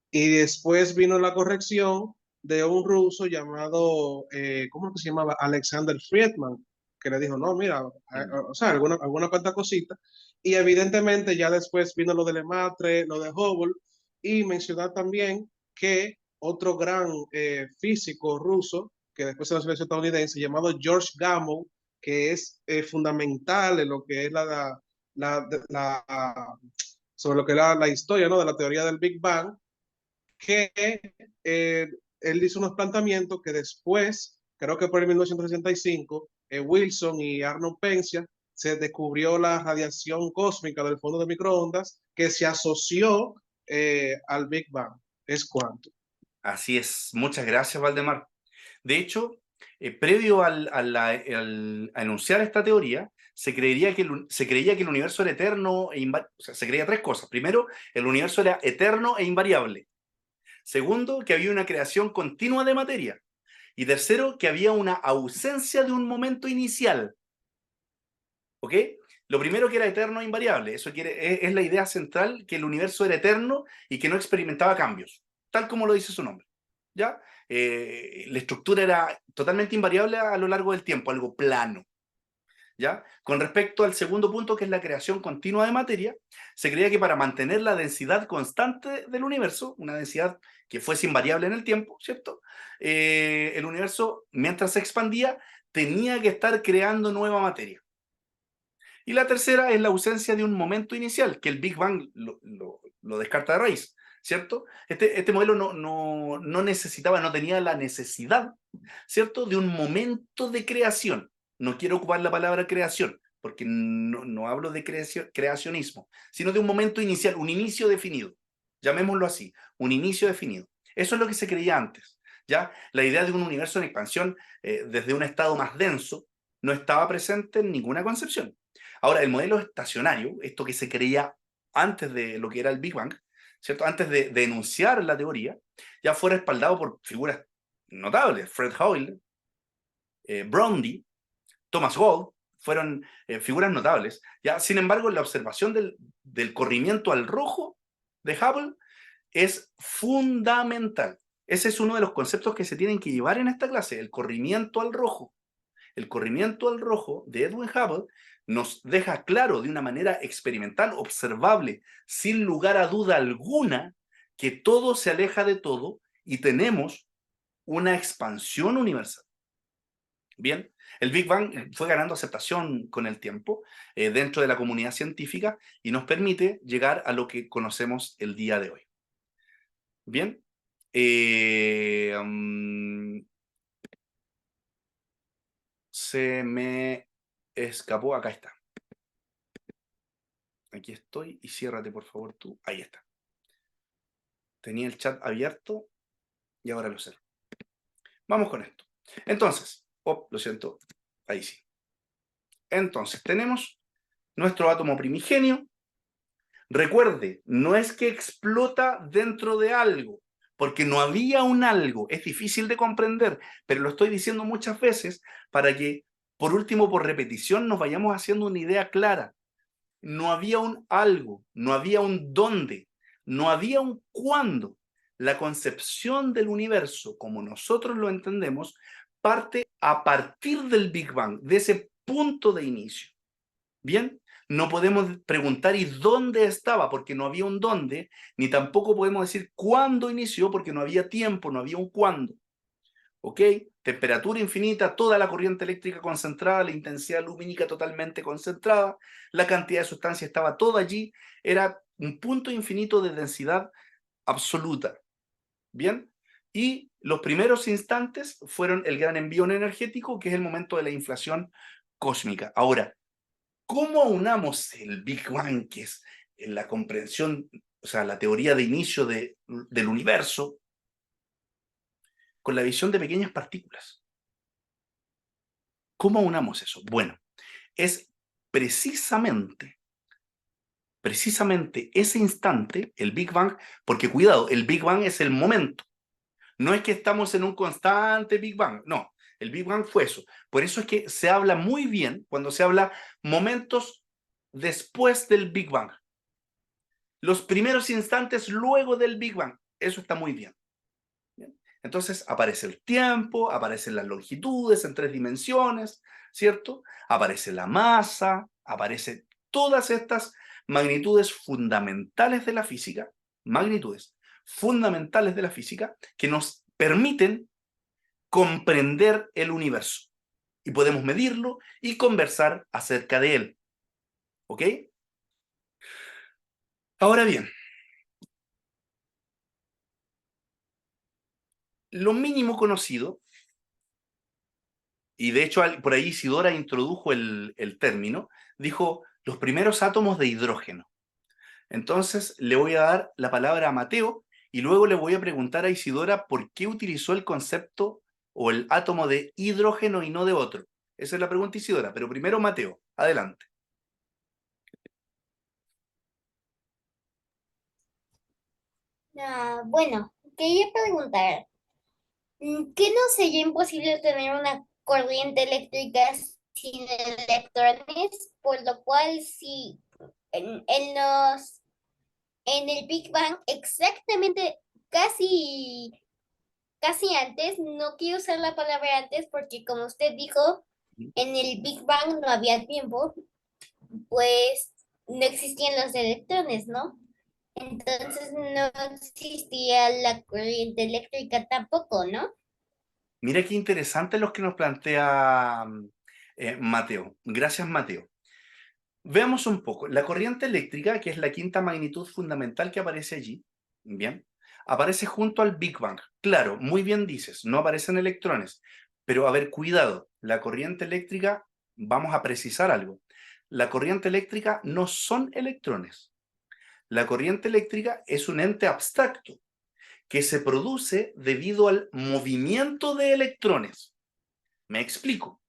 Y después vino la corrección de un ruso llamado, ¿cómo es que se llamaba? Alexander Friedman, que le dijo, no, mira, o sea, alguna cuanta cosita. Y evidentemente ya después vino lo de Lemaitre, lo de Hubble, y mencionar también que otro gran físico ruso, que después se nacionalizó estadounidense, llamado George Gamow, que es fundamental en lo que es sobre lo que era la historia, ¿no?, de la teoría del Big Bang, que él hizo unos planteamientos que después, creo que por el 1965, Wilson y Arnold Penzias se descubrió la radiación cósmica del fondo de microondas que se asoció al Big Bang. Es cuanto. Así es. Muchas gracias, Valdemar. De hecho, previo a enunciar esta teoría, se creía que el universo era eterno e invariable. O sea, se creía tres cosas. Primero, el universo era eterno e invariable. Segundo, que había una creación continua de materia. Y tercero, que había una ausencia de un momento inicial. ¿Ok? Lo primero que era eterno e invariable. Eso es la idea central, que el universo era eterno y que no experimentaba cambios, tal como lo dice su nombre. ¿Ya? La estructura era totalmente invariable a lo largo del tiempo, algo plano. ¿Ya? Con respecto al segundo punto, que es la creación continua de materia, se creía que para mantener la densidad constante del universo, una densidad que fuese invariable en el tiempo, ¿cierto? El universo, mientras se expandía, tenía que estar creando nueva materia. Y la tercera es la ausencia de un momento inicial, que el Big Bang lo descarta de raíz. ¿cierto? Este modelo no necesitaba, no tenía la necesidad, ¿cierto?, de un momento de creación. No quiero ocupar la palabra creación, porque no hablo de creacionismo, sino de un momento inicial, un inicio definido. Llamémoslo así, un inicio definido. Eso es lo que se creía antes, ¿ya? La idea de un universo en expansión desde un estado más denso no estaba presente en ninguna concepción. Ahora, el modelo estacionario, esto que se creía antes de lo que era el Big Bang, ¿cierto?, antes de enunciar la teoría, ya fue respaldado por figuras notables. Fred Hoyle, Browdy, Thomas Gold, fueron figuras notables. ¿Ya? Sin embargo, la observación del corrimiento al rojo de Hubble es fundamental. Ese es uno de los conceptos que se tienen que llevar en esta clase, el corrimiento al rojo. El corrimiento al rojo de Edwin Hubble nos deja claro de una manera experimental, observable, sin lugar a duda alguna, que todo se aleja de todo y tenemos una expansión universal. Bien, el Big Bang fue ganando aceptación con el tiempo dentro de la comunidad científica y nos permite llegar a lo que conocemos el día de hoy. Bien, se me escapó, acá está. Aquí estoy y ciérrate por favor tú. Ahí está. Tenía el chat abierto y ahora lo cerro. Vamos con esto. Entonces, lo siento, ahí sí. Entonces, tenemos nuestro átomo primigenio. Recuerde, no es que explota dentro de algo, porque no había un algo. Es difícil de comprender, pero lo estoy diciendo muchas veces para que, por último, por repetición, nos vayamos haciendo una idea clara. No había un algo, no había un dónde, no había un cuándo. La concepción del universo, como nosotros lo entendemos, parte a partir del Big Bang, de ese punto de inicio. ¿Bien? No podemos preguntar ¿y dónde estaba? Porque no había un dónde, ni tampoco podemos decir cuándo inició, porque no había tiempo, no había un cuándo. ¿Ok? Temperatura infinita, toda la corriente eléctrica concentrada, la intensidad lumínica totalmente concentrada, la cantidad de sustancia estaba todo allí, era un punto infinito de densidad absoluta. ¿Bien? Y los primeros instantes fueron el gran envión energético, que es el momento de la inflación cósmica. Ahora, ¿cómo aunamos el Big Bang, que es la comprensión, o sea, la teoría de inicio del universo, con la visión de pequeñas partículas? ¿Cómo aunamos eso? Bueno, es precisamente ese instante, el Big Bang, porque cuidado, el Big Bang es el momento. No es que estamos en un constante Big Bang, no. El Big Bang fue eso. Por eso es que se habla muy bien cuando se habla momentos después del Big Bang. Los primeros instantes luego del Big Bang. Eso está muy bien. ¿Bien? Entonces aparece el tiempo, aparecen las longitudes en 3 dimensiones, ¿cierto? Aparece la masa, aparecen todas estas magnitudes fundamentales de la física, magnitudes fundamentales de la física que nos permiten comprender el universo. Y podemos medirlo y conversar acerca de él. ¿Ok? Ahora bien, lo mínimo conocido, y de hecho por ahí Isidora introdujo el término, dijo los primeros átomos de hidrógeno. Entonces le voy a dar la palabra a Mateo y luego le voy a preguntar a Isidora por qué utilizó el concepto o el átomo de hidrógeno y no de otro. Esa es la pregunta, Isidora, pero primero Mateo, adelante. Bueno, quería preguntar, ¿qué no sería imposible tener una corriente eléctrica sin electrones? Por lo cual, si en el Big Bang, exactamente casi, casi antes, no quiero usar la palabra antes porque como usted dijo, en el Big Bang no había tiempo, pues no existían los electrones, ¿no? Entonces no existía la corriente eléctrica tampoco, ¿no? Mira qué interesante los que nos plantea Mateo. Gracias, Mateo. Veamos un poco. La corriente eléctrica, que es la quinta magnitud fundamental que aparece allí, Bien, aparece junto al Big Bang. Claro, muy bien dices, no aparecen electrones, pero a ver, cuidado, la corriente eléctrica, vamos a precisar algo. La corriente eléctrica no son electrones. La corriente eléctrica es un ente abstracto que se produce debido al movimiento de electrones. Me explico.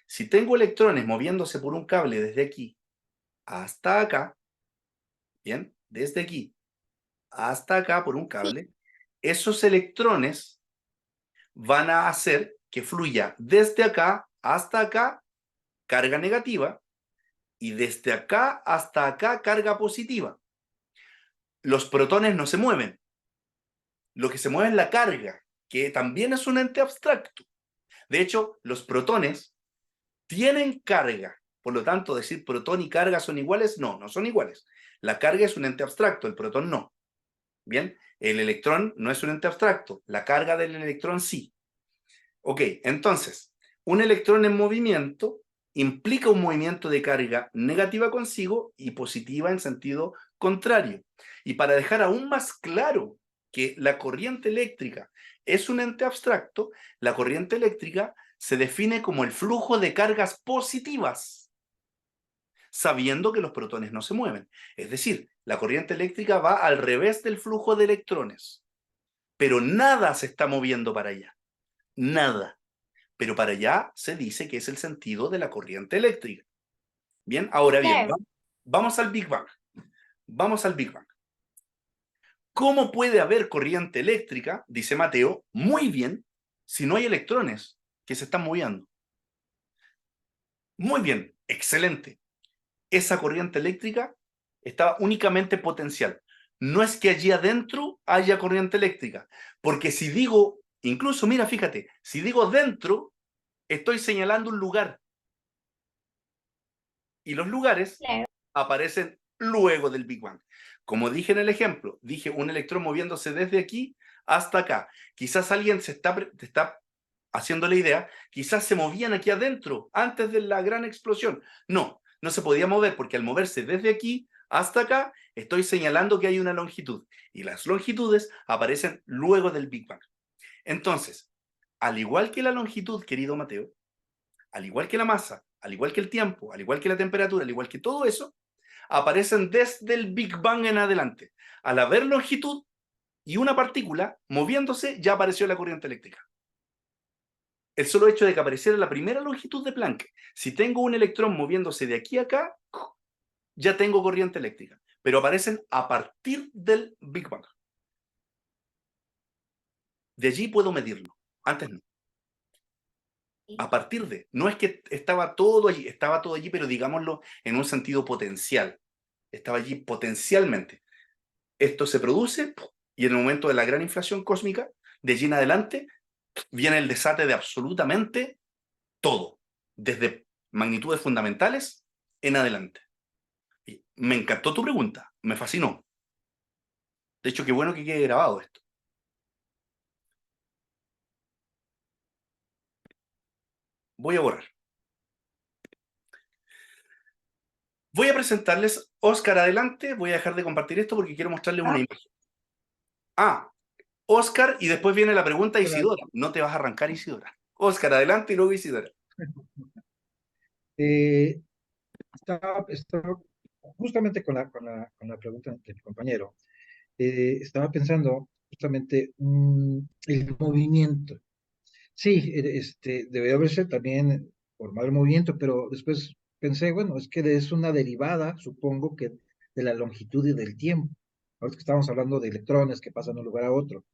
Si tengo electrones moviéndose por un cable desde aquí hasta acá, bien, desde aquí hasta acá por un cable, esos electrones van a hacer que fluya desde acá hasta acá carga negativa y desde acá hasta acá carga positiva. Los protones no se mueven. Lo que se mueve es la carga, que también es un ente abstracto. De hecho, los protones tienen carga. Por lo tanto, decir protón y carga son iguales, no, no son iguales. La carga es un ente abstracto, el protón no. Bien, el electrón no es un ente abstracto, la carga del electrón sí. Ok, entonces, un electrón en movimiento implica un movimiento de carga negativa consigo y positiva en sentido contrario. Y para dejar aún más claro que la corriente eléctrica es un ente abstracto, la corriente eléctrica se define como el flujo de cargas positivas, sabiendo que los protones no se mueven. Es decir, la corriente eléctrica va al revés del flujo de electrones, pero nada se está moviendo para allá, nada. Pero para allá se dice que es el sentido de la corriente eléctrica. Bien, ahora bien, Claro. vamos al Big Bang. Vamos al Big Bang. ¿Cómo puede haber corriente eléctrica, dice Mateo, muy bien, si no hay electrones que se están moviendo? Muy bien, excelente. Esa corriente eléctrica estaba únicamente potencial. No es que allí adentro haya corriente eléctrica, porque si digo, incluso mira, fíjate, si digo dentro, estoy señalando un lugar. Y los lugares Claro. aparecen luego del Big Bang. Como dije en el ejemplo, dije un electrón moviéndose desde aquí hasta acá. Quizás alguien te está haciendo la idea, quizás se movían aquí adentro antes de la gran explosión. No, no se podía mover porque al moverse desde aquí hasta acá, estoy señalando que hay una longitud. Y las longitudes aparecen luego del Big Bang. Entonces, al igual que la longitud, querido Mateo, al igual que la masa, al igual que el tiempo, al igual que la temperatura, al igual que todo eso, aparecen desde el Big Bang en adelante. Al haber longitud y una partícula moviéndose, ya apareció la corriente eléctrica. El solo hecho de que apareciera la primera longitud de Planck, si tengo un electrón moviéndose de aquí a acá, ya tengo corriente eléctrica. Pero aparecen a partir del Big Bang. De allí puedo medirlo. Antes no. A partir de, no es que estaba todo allí, pero digámoslo en un sentido potencial. Estaba allí potencialmente. Esto se produce y en el momento de la gran inflación cósmica, de allí en adelante, viene el desate de absolutamente todo, desde magnitudes fundamentales en adelante. Y me encantó tu pregunta, me fascinó. De hecho, qué bueno que quede grabado esto. Voy a borrar. Voy a presentarles, Oscar, adelante. Voy a dejar de compartir esto porque quiero mostrarles una imagen. Oscar, y después viene la pregunta a Isidora. No te vas a arrancar, Isidora. Oscar, adelante y luego Isidora. Estaba justamente con la pregunta de mi compañero. Estaba pensando justamente el movimiento. Sí, debería haberse también formado el movimiento, pero después pensé, bueno, es que es una derivada, supongo que de la longitud y del tiempo. Ahora que estamos hablando de electrones que pasan de un lugar a otro.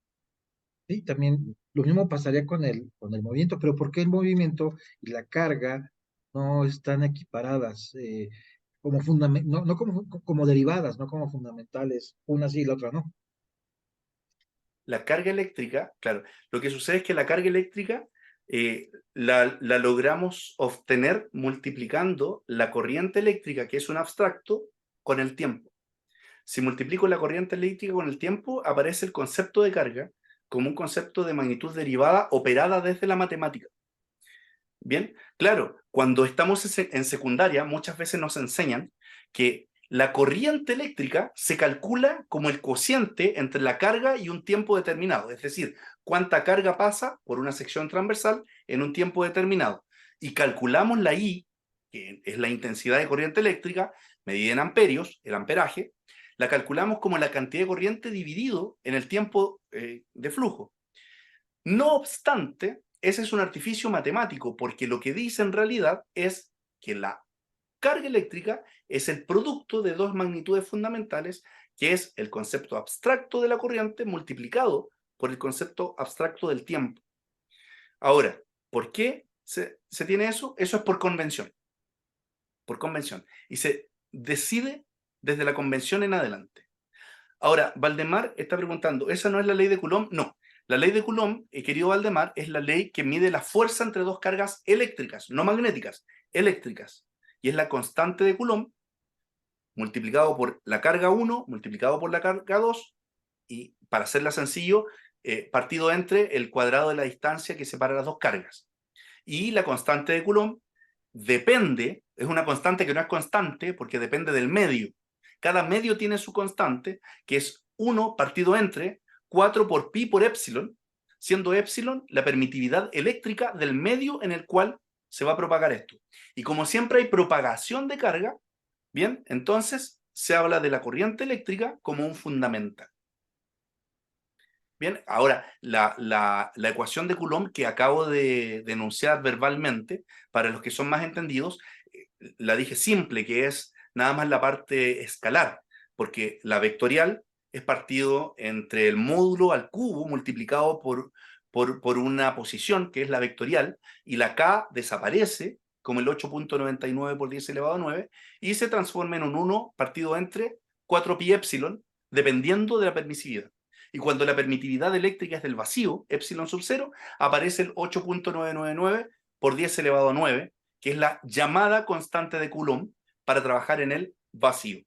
Sí, también lo mismo pasaría con el movimiento, pero ¿por qué el movimiento y la carga no están equiparadas no como derivadas, no como fundamentales, una sí y la otra no? La carga eléctrica, claro, lo que sucede es que la carga eléctrica la logramos obtener multiplicando la corriente eléctrica, que es un abstracto, con el tiempo. Si multiplico la corriente eléctrica con el tiempo, aparece el concepto de carga como un concepto de magnitud derivada operada desde la matemática. Bien, claro, cuando estamos en secundaria, muchas veces nos enseñan que La corriente eléctrica se calcula como el cociente entre la carga y un tiempo determinado, es decir, cuánta carga pasa por una sección transversal en un tiempo determinado. Y calculamos la I, que es la intensidad de corriente eléctrica, medida en amperios, el amperaje, la calculamos como la cantidad de corriente dividido en el tiempo de flujo. No obstante, ese es un artificio matemático, porque lo que dice en realidad es que la carga eléctrica es el producto de dos magnitudes fundamentales, que es el concepto abstracto de la corriente multiplicado por el concepto abstracto del tiempo. Ahora, ¿por qué se tiene eso? Eso es por convención. Por convención. Y se decide desde la convención en adelante. Ahora, Valdemar está preguntando, ¿esa no es la ley de Coulomb? No. La ley de Coulomb, querido Valdemar, es la ley que mide la fuerza entre dos cargas eléctricas, no magnéticas, eléctricas. Y es la constante de Coulomb multiplicado por la carga 1, multiplicado por la carga 2, y para hacerla sencillo, partido entre el cuadrado de la distancia que separa las dos cargas. Y la constante de Coulomb depende, es una constante que no es constante porque depende del medio. Cada medio tiene su constante, que es 1 partido entre 4 por pi por épsilon, siendo épsilon la permitividad eléctrica del medio en el cual se va a propagar esto. Y como siempre hay propagación de carga, bien, entonces se habla de la corriente eléctrica como un fundamental. Bien, ahora, la ecuación de Coulomb que acabo de denunciar verbalmente, para los que son más entendidos, la dije simple, que es nada más la parte escalar, porque la vectorial es partido entre el módulo al cubo multiplicado por una posición, que es la vectorial, y la k desaparece, como el 8.99 por 10 elevado a 9, y se transforma en un 1 partido entre 4pi épsilon, dependiendo de la permisividad. Y cuando la permitividad eléctrica es del vacío, épsilon sub 0, aparece el 8.999 por 10 elevado a 9, que es la llamada constante de Coulomb para trabajar en el vacío.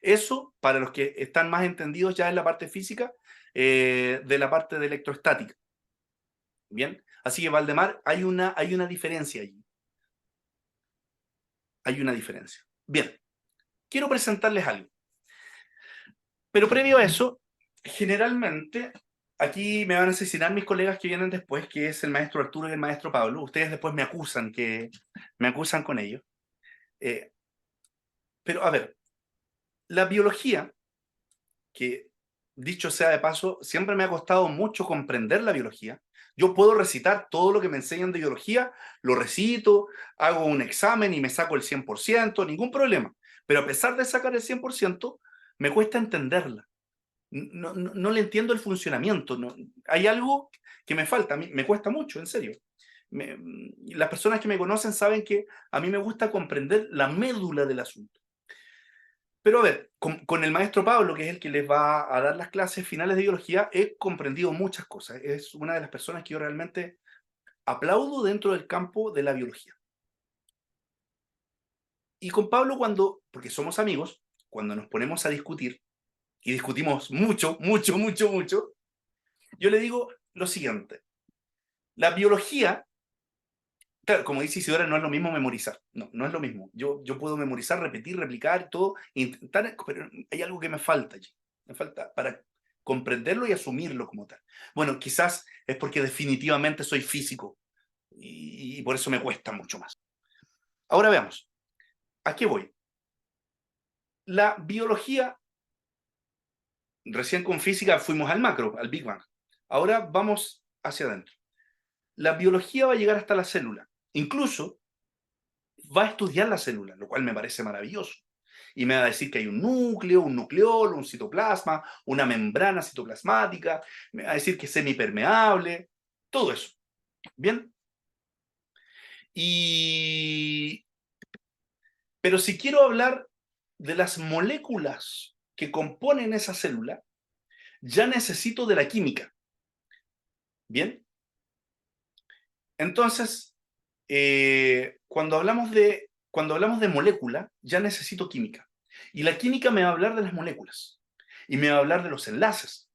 Eso, para los que están más entendidos ya en la parte física, de la parte de electrostática. Bien, así que Valdemar, hay una diferencia allí. Hay una diferencia. Bien, quiero presentarles algo. Pero previo a eso, generalmente, aquí me van a asesinar mis colegas que vienen después, que es el maestro Arturo y el maestro Pablo. Ustedes después me acusan con ellos. Pero a ver, la biología, que dicho sea de paso, siempre me ha costado mucho comprender la biología. Yo puedo recitar todo lo que me enseñan de biología, lo recito, hago un examen y me saco el 100%, ningún problema. Pero a pesar de sacar el 100%, me cuesta entenderla. No le entiendo el funcionamiento. Hay algo que me falta, a mí me cuesta mucho, en serio. Las personas que me conocen saben que a mí me gusta comprender la médula del asunto. Pero a ver, con el maestro Pablo, que es el que les va a dar las clases finales de biología, he comprendido muchas cosas. Es una de las personas que yo realmente aplaudo dentro del campo de la biología. Y con Pablo, porque somos amigos, cuando nos ponemos a discutir, y discutimos mucho, yo le digo lo siguiente. La biología, claro, como dice Isidora, no es lo mismo memorizar. No es lo mismo. Yo puedo memorizar, repetir, replicar, todo, intentar, pero hay algo que me falta allí. Me falta para comprenderlo y asumirlo como tal. Bueno, quizás es porque definitivamente soy físico y por eso me cuesta mucho más. Ahora veamos. ¿A qué voy? La biología, recién con física fuimos al macro, al Big Bang. Ahora vamos hacia adentro. La biología va a llegar hasta la célula. Incluso va a estudiar la célula, lo cual me parece maravilloso. Y me va a decir que hay un núcleo, un nucleolo, un citoplasma, una membrana citoplasmática, me va a decir que es semipermeable, todo eso. ¿Bien? Pero si quiero hablar de las moléculas que componen esa célula, ya necesito de la química. ¿Bien? Entonces, cuando hablamos de molécula, ya necesito química. Y la química me va a hablar de las moléculas. Y me va a hablar de los enlaces.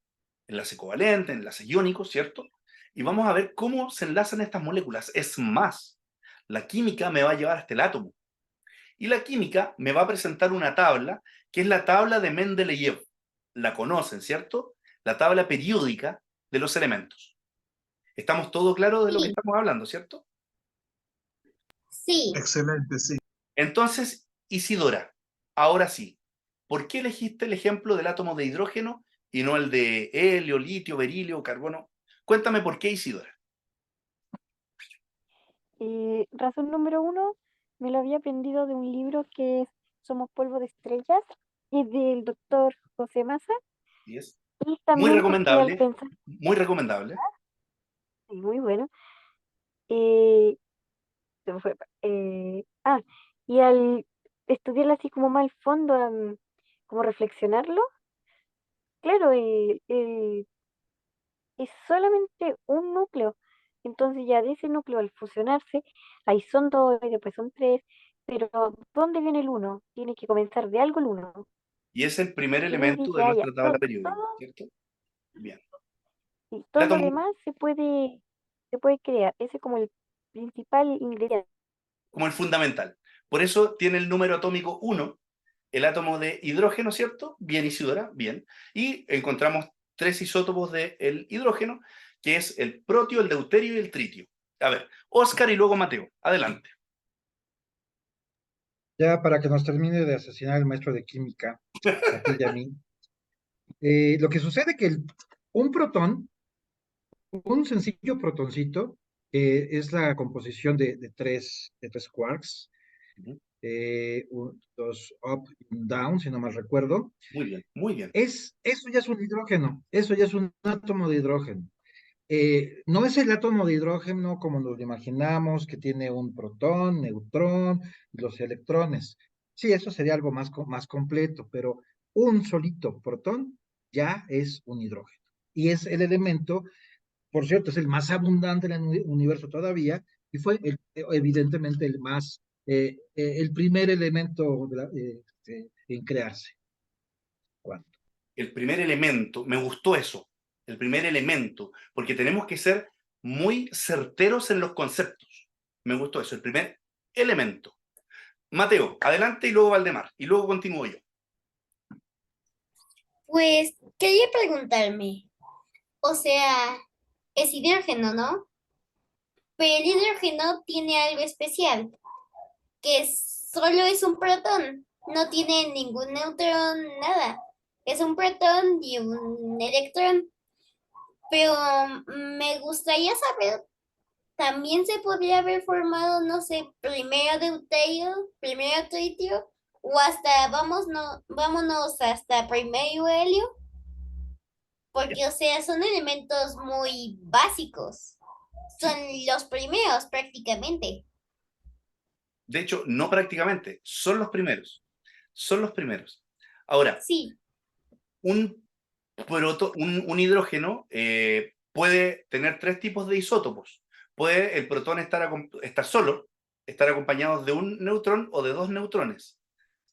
Enlace covalente, enlace iónico, ¿cierto? Y vamos a ver cómo se enlazan estas moléculas. Es más, la química me va a llevar hasta el átomo. Y la química me va a presentar una tabla, que es la tabla de Mendeleev. La conocen, ¿cierto? La tabla periódica de los elementos. ¿Estamos todos claros de lo que Sí, estamos hablando, cierto? sí. Excelente, sí. Entonces, Isidora, ahora sí, ¿por qué elegiste el ejemplo del átomo de hidrógeno y no el de helio, litio, berilio, carbono? Cuéntame por qué, Isidora. Razón número uno, me lo había aprendido de un libro que es Somos polvo de estrellas, y es del doctor José Massa, ¿Sí es? y Muy también porque al recomendable, pensar, muy recomendable. sí, muy bueno, eh, se me fue, y al estudiarlo así como más al fondo, como reflexionarlo, claro, es solamente un núcleo. Entonces ya de ese núcleo al fusionarse, ahí son dos y después son tres, pero ¿dónde viene el uno? Tiene que comenzar de algo el uno. Y es el primer Y ahí elemento dije, de ah, ya, nuestra tabla periódica, ¿cierto? Bien. y El todo lo átomo demás se puede crear. Ese es como el principal ingrediente. como el fundamental. Por eso tiene el número atómico 1, el átomo de hidrógeno, ¿cierto? Bien, Isidora, bien. Y encontramos 3 isótopos del hidrógeno, que es el protio, el deuterio y el tritio. A ver, Oscar y luego Mateo. Adelante. Ya para que nos termine de asesinar el maestro de química, a ti y a mí. Lo que sucede que un protón, un sencillo protoncito, es la composición de tres quarks, dos up y un down, si no mal recuerdo. Muy bien, muy bien. Eso ya es un hidrógeno, eso ya es un átomo de hidrógeno. No es el átomo de hidrógeno como nos lo imaginamos, que tiene un protón, neutrón y los electrones. Sí, eso sería algo más completo, pero un solito protón ya es un hidrógeno. Y es el elemento, por cierto, es el más abundante en el universo todavía, y fue evidentemente el primer elemento en crearse. ¿Cuándo? El primer elemento, me gustó eso, el primer elemento, porque tenemos que ser muy certeros en los conceptos. Me gustó eso, el primer elemento. Mateo, adelante y luego Valdemar, y luego continúo yo. Pues quería preguntarme, o sea, es hidrógeno, ¿no? Pero el hidrógeno tiene algo especial, que solo es un protón, no tiene ningún neutrón, nada. Es un protón y un electrón. Pero me gustaría saber, también se podría haber formado, no sé, primero deuterio, primero tritio, o hasta vámonos hasta primero helio, porque o sea, son elementos muy básicos. Son los primeros prácticamente. De hecho, no prácticamente, son los primeros. Son los primeros. Ahora, Sí, un un hidrógeno puede tener 3 tipos de isótopos. Puede el protón estar solo, estar acompañado de un neutrón o de 2 neutrones.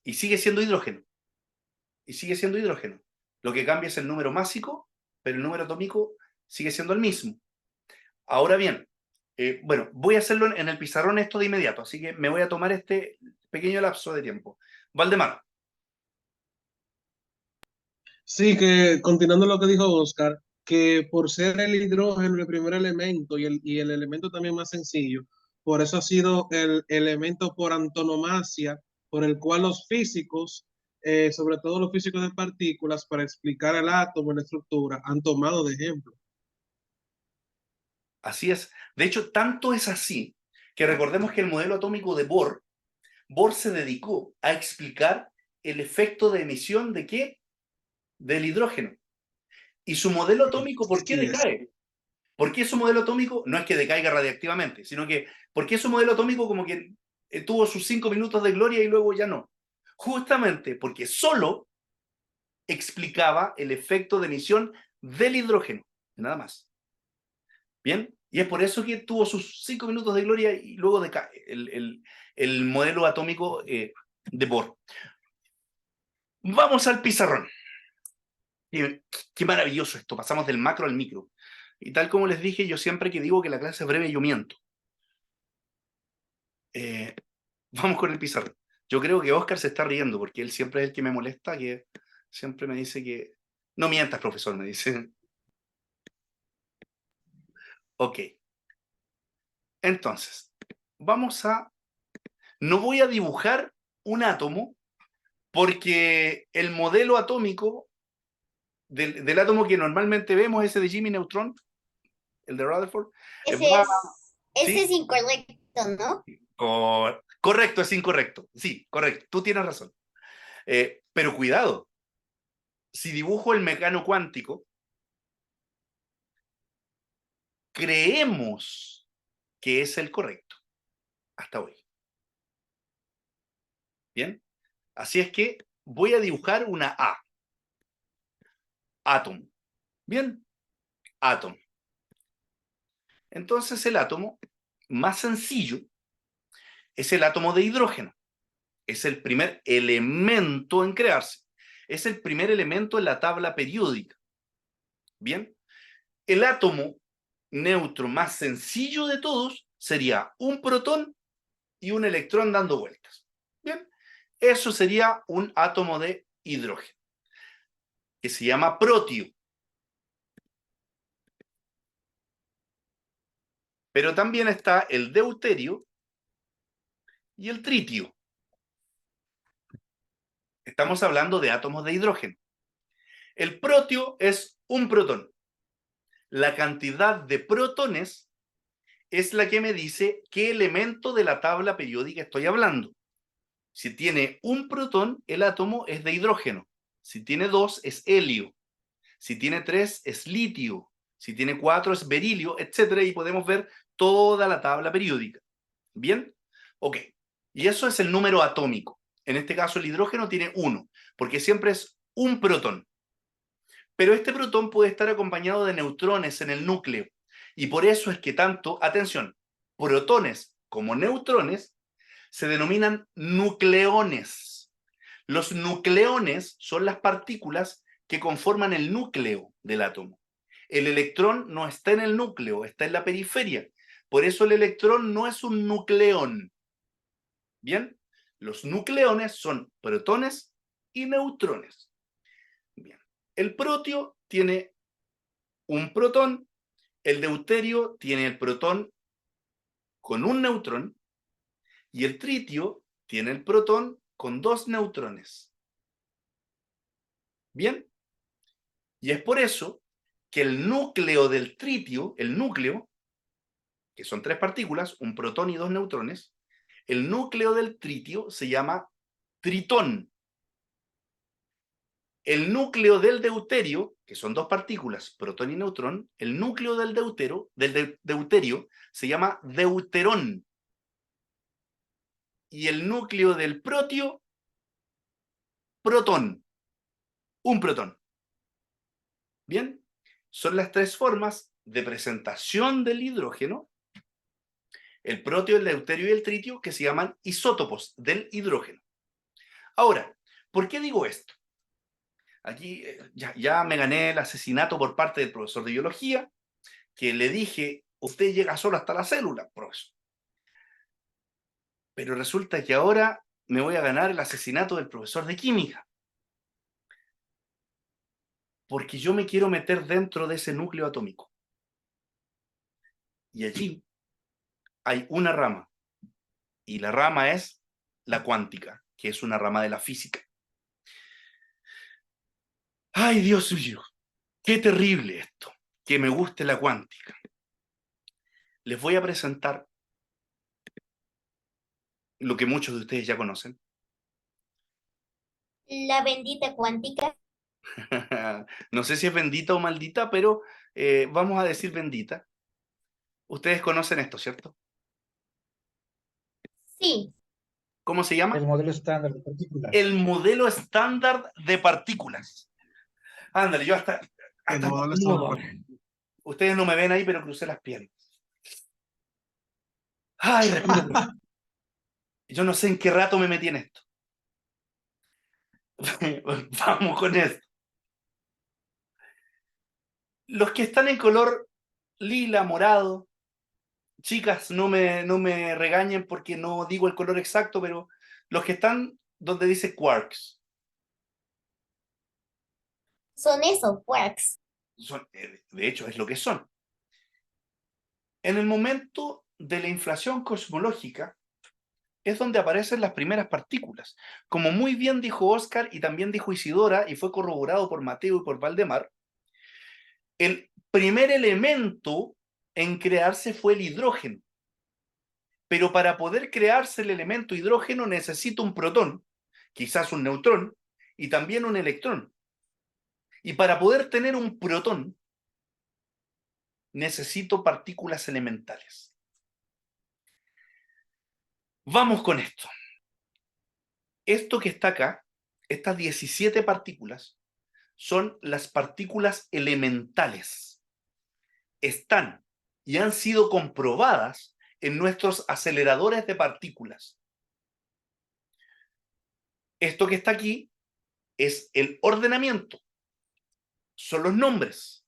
Y sigue siendo hidrógeno. Y sigue siendo hidrógeno. Lo que cambia es el número másico, pero el número atómico sigue siendo el mismo. Ahora bien, bueno, voy a hacerlo en el pizarrón esto de inmediato, así que me voy a tomar este pequeño lapso de tiempo. Valdemar. Sí, que continuando lo que dijo Oscar, que por ser el hidrógeno el primer elemento y el elemento también más sencillo, por eso ha sido el elemento por antonomasia, por el cual los físicos, sobre todo los físicos de partículas, para explicar el átomo en la estructura, han tomado de ejemplo. Así es. De hecho, tanto es así que recordemos que el modelo atómico de Bohr se dedicó a explicar el efecto de emisión de qué? Del hidrógeno. Y su modelo atómico, ¿por qué Sí, es. decae? ¿Por qué su modelo atómico no es que decaiga radiactivamente, sino que ¿por qué su modelo atómico como que tuvo sus 5 minutos de gloria y luego ya no? Justamente porque solo explicaba el efecto de emisión del hidrógeno, nada más. ¿Bien? Y es por eso que tuvo sus 5 minutos de gloria y luego decae el modelo atómico de Bohr. Vamos al pizarrón. Qué maravilloso esto, pasamos del macro al micro. Y tal como les dije, yo siempre que digo que la clase es breve, yo miento. Vamos con el pizarrón. Yo creo que Oscar se está riendo porque él siempre es el que me molesta, que siempre me dice que... No mientas, profesor, me dice. Ok. Entonces, vamos a... No voy a dibujar un átomo porque el modelo atómico del átomo que normalmente vemos, ese de Jimmy Neutron, el de Rutherford, Ese es, ese ¿sí? es incorrecto, ¿no? Correcto, es incorrecto. Sí, correcto. Tú tienes razón. Pero cuidado. Si dibujo el mecano cuántico, creemos que es el correcto. Hasta hoy. ¿Bien? Así es que voy a dibujar una A. Átomo. ¿Bien? Átomo. Entonces el átomo más sencillo es el átomo de hidrógeno. Es el primer elemento en crearse. Es el primer elemento en la tabla periódica. ¿Bien? El átomo neutro más sencillo de todos sería un protón y un electrón dando vueltas. ¿Bien? Eso sería un átomo de hidrógeno, que se llama protio. Pero también está el deuterio y el tritio. Estamos hablando de átomos de hidrógeno. El protio es un protón. La cantidad de protones es la que me dice qué elemento de la tabla periódica estoy hablando. Si tiene un protón, el átomo es de hidrógeno. Si tiene 2, es helio. Si tiene 3, es litio. Si tiene 4, es berilio, etc. Y podemos ver toda la tabla periódica. ¿Bien? Ok. Y eso es el número atómico. En este caso, el hidrógeno tiene 1, porque siempre es un protón. Pero este protón puede estar acompañado de neutrones en el núcleo. Y por eso es que tanto, atención, protones como neutrones se denominan nucleones. Los nucleones son las partículas que conforman el núcleo del átomo. El electrón no está en el núcleo, está en la periferia. Por eso el electrón no es un nucleón. ¿Bien? Los nucleones son protones y neutrones. Bien. El protio tiene un protón, el deuterio tiene el protón con un neutrón y el tritio tiene el protón con 2 neutrones. ¿Bien? Y es por eso que el núcleo del tritio, el núcleo, que son 3 partículas, un protón y 2 neutrones, el núcleo del tritio se llama tritón. El núcleo del deuterio, que son 2 partículas, protón y neutrón, el núcleo del deuterio se llama deuterón. Y el núcleo del protio, protón. Un protón. ¿Bien? Son las 3 formas de presentación del hidrógeno, el protio, el deuterio y el tritio, que se llaman isótopos del hidrógeno. Ahora, ¿por qué digo esto? Aquí ya me gané el asesinato por parte del profesor de biología, que le dije, usted llega solo hasta la célula, profesor. Pero resulta que ahora me voy a ganar el asesinato del profesor de química. Porque yo me quiero meter dentro de ese núcleo atómico. Y allí hay una rama. Y la rama es la cuántica, que es una rama de la física. ¡Ay, Dios mío! ¡Qué terrible esto! Que me guste la cuántica. Les voy a presentar lo que muchos de ustedes ya conocen. La bendita cuántica. No sé si es bendita o maldita, pero vamos a decir bendita. Ustedes conocen esto, ¿cierto? Sí. ¿Cómo se llama? El modelo estándar de partículas. El modelo estándar de partículas. Ándale, yo hasta modelo estándar. Ustedes no me ven ahí, pero crucé las piernas. Ay, yo no sé en qué rato me metí en esto. Vamos con esto. Los que están en color lila, morado, chicas, no me regañen porque no digo el color exacto, pero Los que están donde dice quarks. Son eso, quarks. De hecho, es lo que son. En el momento de la inflación cosmológica es donde aparecen las primeras partículas. Como muy bien dijo Oscar y también dijo Isidora, y fue corroborado por Mateo y por Valdemar, el primer elemento en crearse fue el hidrógeno. Pero para poder crearse el elemento hidrógeno necesita un protón, quizás un neutrón, y también un electrón. Y para poder tener un protón, necesito partículas elementales. Vamos con esto. Esto que está acá, estas 17 partículas, son las partículas elementales. Están y han sido comprobadas en nuestros aceleradores de partículas. Esto que está aquí es el ordenamiento. Son los nombres.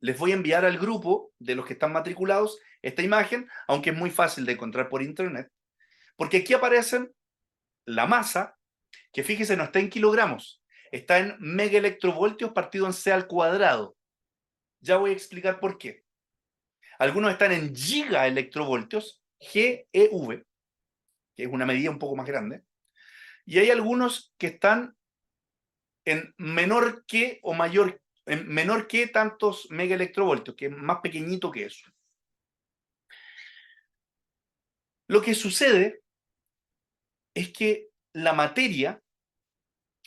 Les voy a enviar al grupo de los que están matriculados esta imagen, aunque es muy fácil de encontrar por internet, porque aquí aparecen la masa, que fíjese no está en kilogramos, está en megaelectrovoltios partido en C al cuadrado. Ya voy a explicar por qué. Algunos están en gigaelectrovoltios, GeV, que es una medida un poco más grande, y hay algunos que están en menor que o mayor, en menor que tantos megaelectrovoltios, que es más pequeñito que eso. Lo que sucede es que la materia,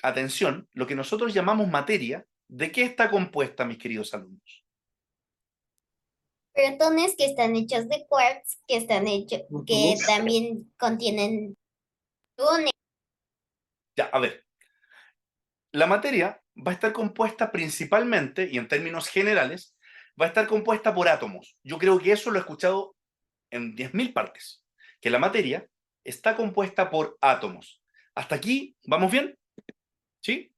atención, lo que nosotros llamamos materia, ¿de qué está compuesta, mis queridos alumnos? Protones que están hechos de quarks, que están hechos, que también contienen gluones. Ya, a ver. La materia va a estar compuesta principalmente, y en términos generales, va a estar compuesta por átomos. Yo creo que eso lo he escuchado en 10.000 partes, que la materia está compuesta por átomos. ¿Hasta aquí vamos bien? ¿Sí?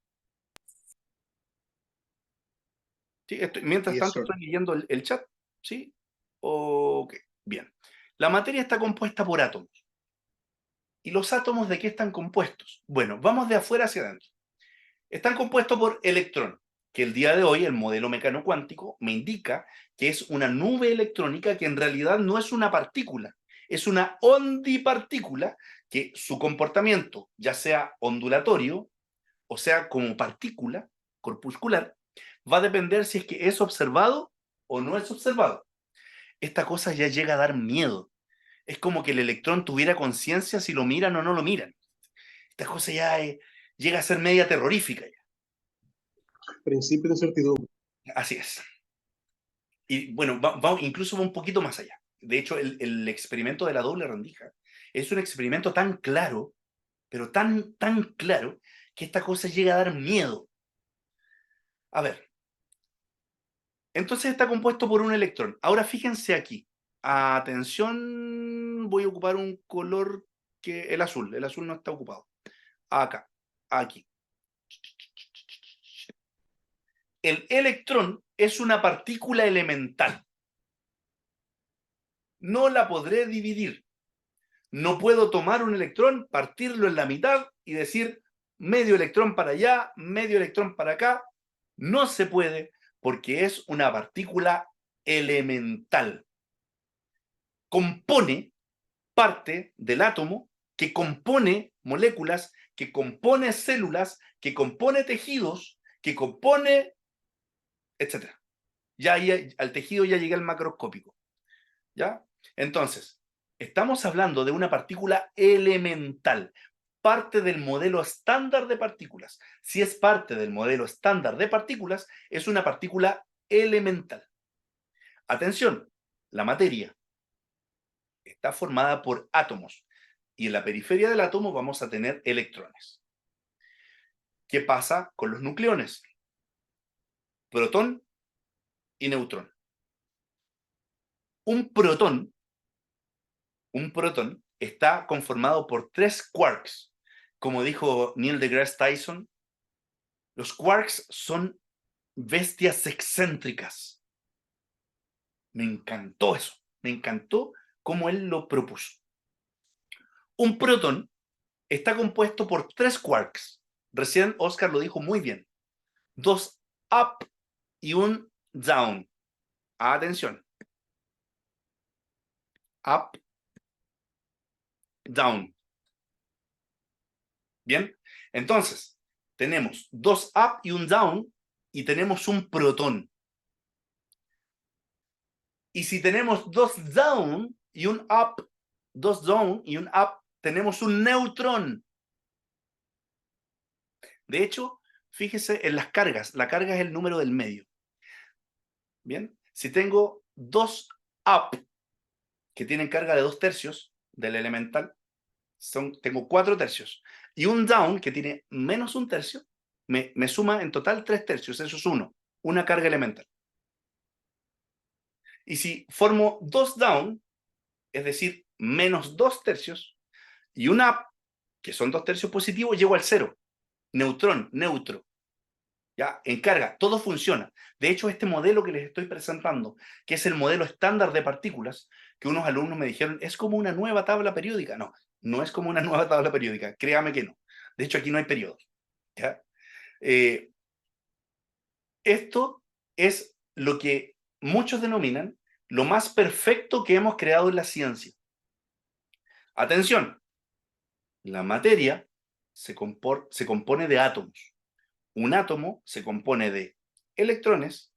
¿Sí? Mientras tanto estoy leyendo el chat. ¿Sí? Ok, bien. La materia está compuesta por átomos. ¿Y los átomos de qué están compuestos? Bueno, vamos de afuera hacia adentro. Están compuestos por electrón, que el día de hoy el modelo mecano cuántico me indica que es una nube electrónica que en realidad no es una partícula, es una ondipartícula que su comportamiento, ya sea ondulatorio o sea como partícula corpuscular, va a depender si es que es observado o no es observado. Esta cosa ya llega a dar miedo. Es como que el electrón tuviera conciencia si lo miran o no lo miran. Esta cosa ya llega a ser media terrorífica. Principio de incertidumbre. Así es. Y bueno, incluso va un poquito más allá. De hecho, el experimento de la doble rendija es un experimento tan claro, pero tan claro, que esta cosa llega a dar miedo. A ver. Entonces está compuesto por un electrón. Ahora fíjense aquí. Atención, voy a ocupar un color que el azul. El azul no está ocupado. Acá, aquí. El electrón es una partícula elemental. No la podré dividir. No puedo tomar un electrón, partirlo en la mitad y decir medio electrón para allá, medio electrón para acá. No se puede porque es una partícula elemental. Compone parte del átomo, que compone moléculas, que compone células, que compone tejidos, que compone, etc. Ya ahí, al tejido ya llega el macroscópico. ¿Ya? Entonces, estamos hablando de una partícula elemental, parte del modelo estándar de partículas. Si es parte del modelo estándar de partículas, es una partícula elemental. Atención, la materia está formada por átomos y en la periferia del átomo vamos a tener electrones. ¿Qué pasa con los nucleones? Protón y neutrón. Un protón está conformado por 3 quarks. Como dijo Neil deGrasse Tyson, los quarks son bestias excéntricas. Me encantó eso. Me encantó cómo él lo propuso. Un protón está compuesto por 3 quarks. Recién Oscar lo dijo muy bien. 2 up y un down. Atención. Up, down. Bien, entonces tenemos 2 up y un down y tenemos un protón. Y si tenemos 2 down y un up, 2 down y un up, tenemos un neutrón. De hecho, fíjese en las cargas. La carga es el número del medio. Bien, si tengo 2 up que tienen carga de 2/3 del elemental, tengo 4/3. Y un down que tiene menos 1/3, me suma en total 3/3. Eso es una carga elemental. Y si formo 2 down, es decir, menos 2/3, y un up, que son 2/3 positivos, llego al 0. Neutrón, neutro. ¿Ya? En carga, todo funciona. De hecho, este modelo que les estoy presentando, que es el modelo estándar de partículas, que unos alumnos me dijeron, es como una nueva tabla periódica. No, no es como una nueva tabla periódica, créame que no. De hecho, aquí no hay periodos. ¿Ya? Esto es lo que muchos denominan lo más perfecto que hemos creado en la ciencia. Atención, la materia se compone de átomos. Un átomo se compone de electrones,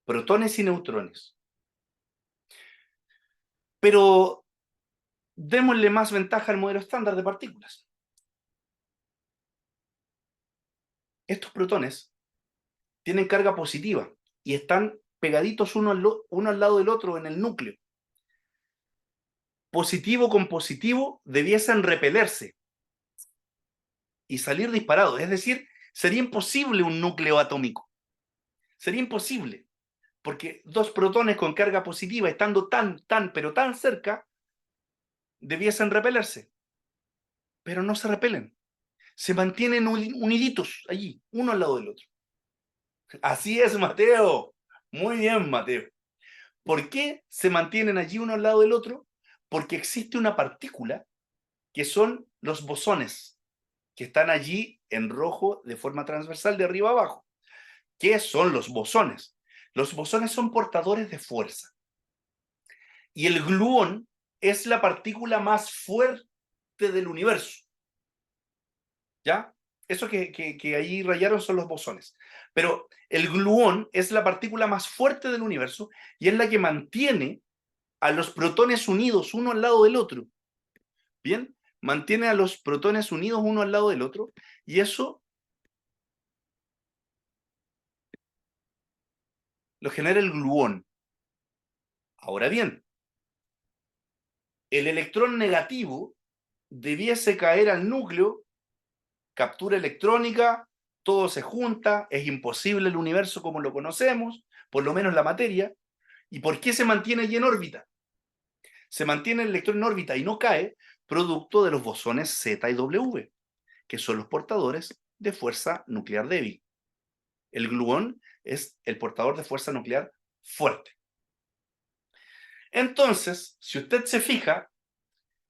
protones y neutrones. Pero démosle más ventaja al modelo estándar de partículas. Estos protones tienen carga positiva y están pegaditos uno al lado del otro en el núcleo. Positivo con positivo debiesen repelerse y salir disparados. Es decir, sería imposible un núcleo atómico. Sería imposible. Porque 2 protones con carga positiva, estando pero tan cerca, debiesen repelerse. Pero no se repelen. Se mantienen uniditos allí, uno al lado del otro. Así es, Mateo. Muy bien, Mateo. ¿Por qué se mantienen allí uno al lado del otro? Porque existe una partícula que son los bosones, que están allí en rojo de forma transversal de arriba a abajo. ¿Qué son los bosones? Los bosones son portadores de fuerza. Y el gluón es la partícula más fuerte del universo. ¿Ya? Eso que ahí rayaron son los bosones. Pero el gluón es la partícula más fuerte del universo y es la que mantiene a los protones unidos uno al lado del otro. ¿Bien? Mantiene a los protones unidos uno al lado del otro y eso lo genera el gluón. Ahora bien, el electrón negativo debiese caer al núcleo, captura electrónica, todo se junta, es imposible el universo como lo conocemos, por lo menos la materia. ¿Y por qué se mantiene allí en órbita? Se mantiene el electrón en órbita y no cae producto de los bosones Z y W, que son los portadores de fuerza nuclear débil. El gluón es el portador de fuerza nuclear fuerte. Entonces, si usted se fija,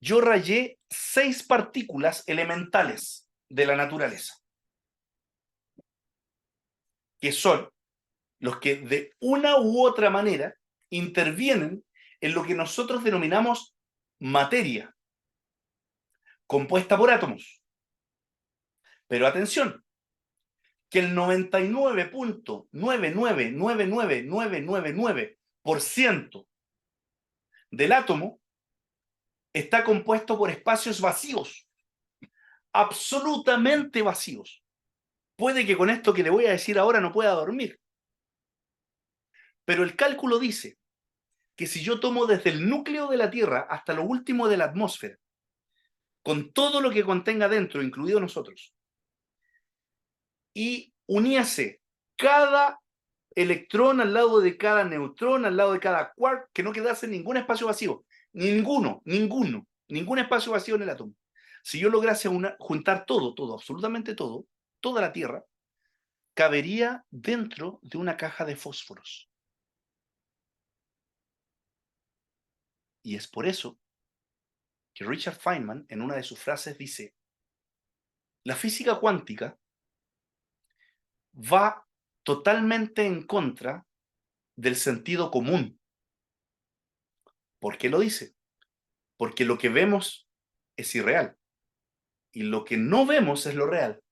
yo rayé 6 partículas elementales de la naturaleza, que son los que de una u otra manera intervienen en lo que nosotros denominamos materia, compuesta por átomos. Pero atención, que el 99.9999999% del átomo está compuesto por espacios vacíos, absolutamente vacíos. Puede que con esto que le voy a decir ahora no pueda dormir, pero el cálculo dice que si yo tomo desde el núcleo de la Tierra hasta lo último de la atmósfera, con todo lo que contenga dentro, incluido nosotros, y uniese cada electrón al lado de cada neutrón, al lado de cada quark, que no quedase ningún espacio vacío. Ningún espacio vacío en el átomo. Si yo lograse juntar todo, absolutamente todo, toda la Tierra, cabería dentro de una caja de fósforos. Y es por eso que Richard Feynman, en una de sus frases, dice: la física cuántica va totalmente en contra del sentido común. ¿Por qué lo dice? Porque lo que vemos es irreal y lo que no vemos es lo real.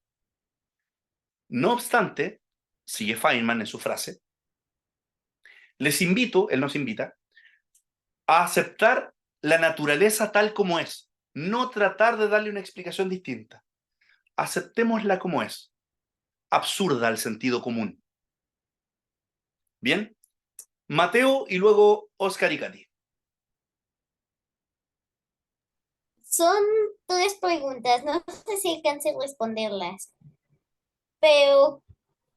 No obstante, sigue Feynman en su frase, les invito, él nos invita, a aceptar la naturaleza tal como es, no tratar de darle una explicación distinta. Aceptémosla como es, absurda al sentido común. Bien, Mateo y luego Oscar y Katy. Son 3 preguntas, no sé si alcance a responderlas, pero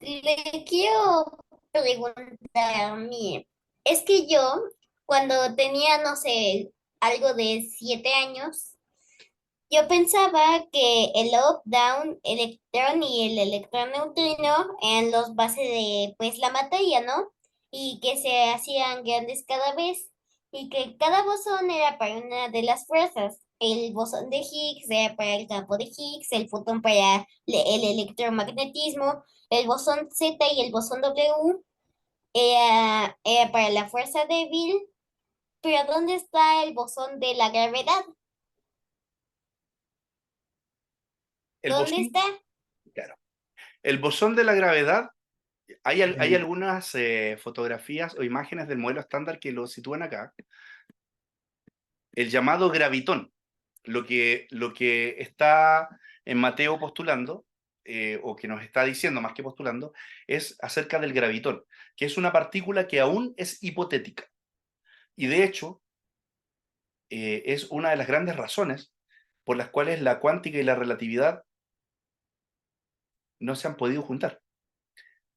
le quiero preguntar, mire, es que yo cuando tenía, no sé, algo de 7 años, yo pensaba que el up-down electrón y el electrón neutrino eran los bases de, pues, la materia, ¿no? Y que se hacían grandes cada vez, y que cada bosón era para una de las fuerzas. El bosón de Higgs era para el campo de Higgs, el fotón para el electromagnetismo, el bosón Z y el bosón W era para la fuerza débil, pero ¿dónde está el bosón de la gravedad? El ¿Dónde bosón, está? claro, el bosón de la gravedad, hay El- algunas fotografías o imágenes del modelo estándar que lo sitúan acá. El llamado gravitón, lo que está en Mateo postulando, o que nos está diciendo más que postulando, es acerca del gravitón, que es una partícula que aún es hipotética. Y de hecho, es una de las grandes razones por las cuales la cuántica y la relatividad no se han podido juntar.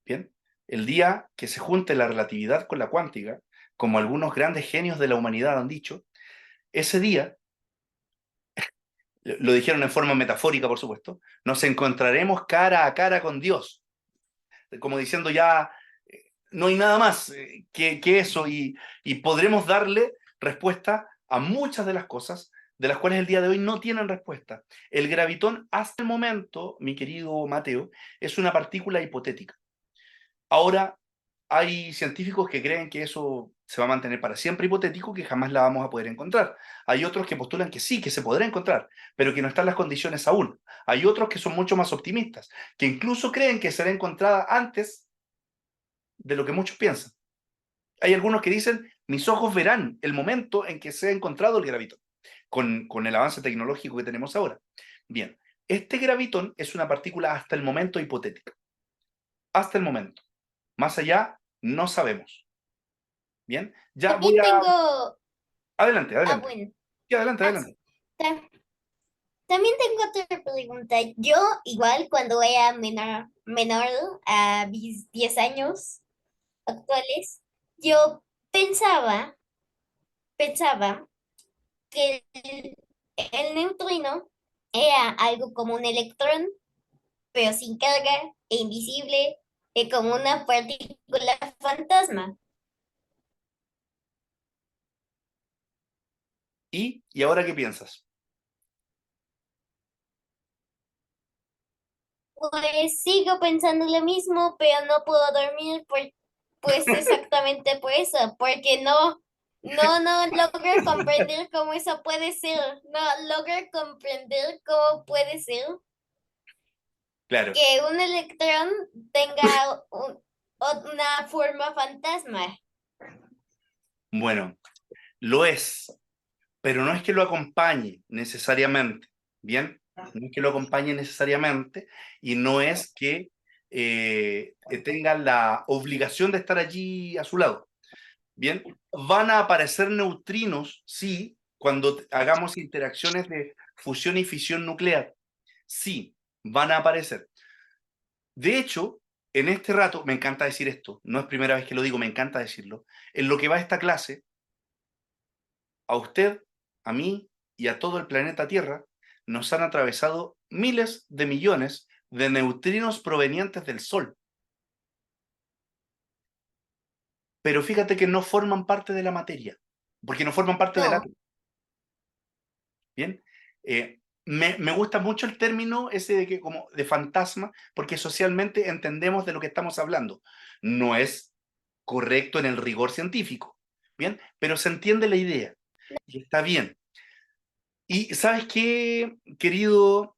Bien, el día que se junte la relatividad con la cuántica, como algunos grandes genios de la humanidad han dicho, ese día, lo dijeron en forma metafórica, por supuesto, nos encontraremos cara a cara con Dios, como diciendo ya, no hay nada más que eso, y podremos darle respuesta a muchas de las cosas de las cuales el día de hoy no tienen respuesta. El gravitón, hasta el momento, mi querido Mateo, es una partícula hipotética. Ahora, hay científicos que creen que eso se va a mantener para siempre hipotético, que jamás la vamos a poder encontrar. Hay otros que postulan que sí, que se podrá encontrar, pero que no están las condiciones aún. Hay otros que son mucho más optimistas, que incluso creen que será encontrada antes de lo que muchos piensan. Hay algunos que dicen, mis ojos verán el momento en que se ha encontrado el gravitón, con el avance tecnológico que tenemos ahora. Bien, este gravitón es una partícula hasta el momento hipotética. Hasta el momento. Más allá, no sabemos. Bien, ya voy También a... tengo, Adelante, adelante. bueno, Sí, adelante, ah, adelante. ta- también tengo otra pregunta. Yo, igual, cuando era menor a mis 10 años actuales, yo pensaba que el neutrino era algo como un electrón, pero sin carga e invisible, como una partícula fantasma. ¿Y ahora qué piensas? Pues sigo pensando lo mismo, pero no puedo dormir pues exactamente por eso, porque no logro comprender cómo eso puede ser, no logro comprender cómo puede ser Claro, que un electrón tenga una forma fantasma. bueno, lo es, pero no es que lo acompañe necesariamente, ¿bien? No es que lo acompañe necesariamente y no es que tenga la obligación de estar allí a su lado, ¿bien? Van a aparecer neutrinos, sí, cuando hagamos interacciones de fusión y fisión nuclear, sí, van a aparecer. De hecho, en este rato, me encanta decir esto, no es primera vez que lo digo, me encanta decirlo, en lo que va esta clase, a usted, a mí y a todo el planeta Tierra, nos han atravesado miles de millones de neutrinos provenientes del Sol. Pero fíjate que no forman parte de la materia, porque no forman parte del No, átomo. Bien, me gusta mucho el término ese de que como de fantasma, porque socialmente entendemos de lo que estamos hablando. No es correcto en el rigor científico, bien, pero se entiende la idea y está bien. Y ¿sabes qué, querido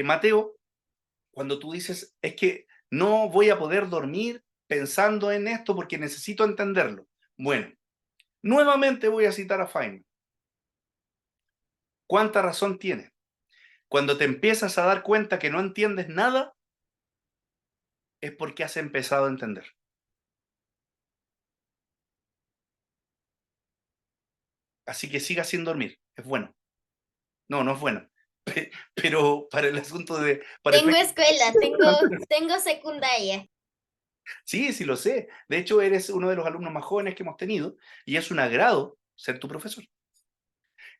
Mateo? Cuando tú dices, es que no voy a poder dormir pensando en esto porque necesito entenderlo. Bueno, nuevamente voy a citar a Feynman. ¿Cuánta razón tiene? Cuando te empiezas a dar cuenta que no entiendes nada, es porque has empezado a entender. Así que siga sin dormir. Es bueno. No, no es bueno. Pero para el asunto de... Para Tengo efectos... escuela, tengo secundaria. Sí, sí lo sé. De hecho, eres uno de los alumnos más jóvenes que hemos tenido y es un agrado ser tu profesor.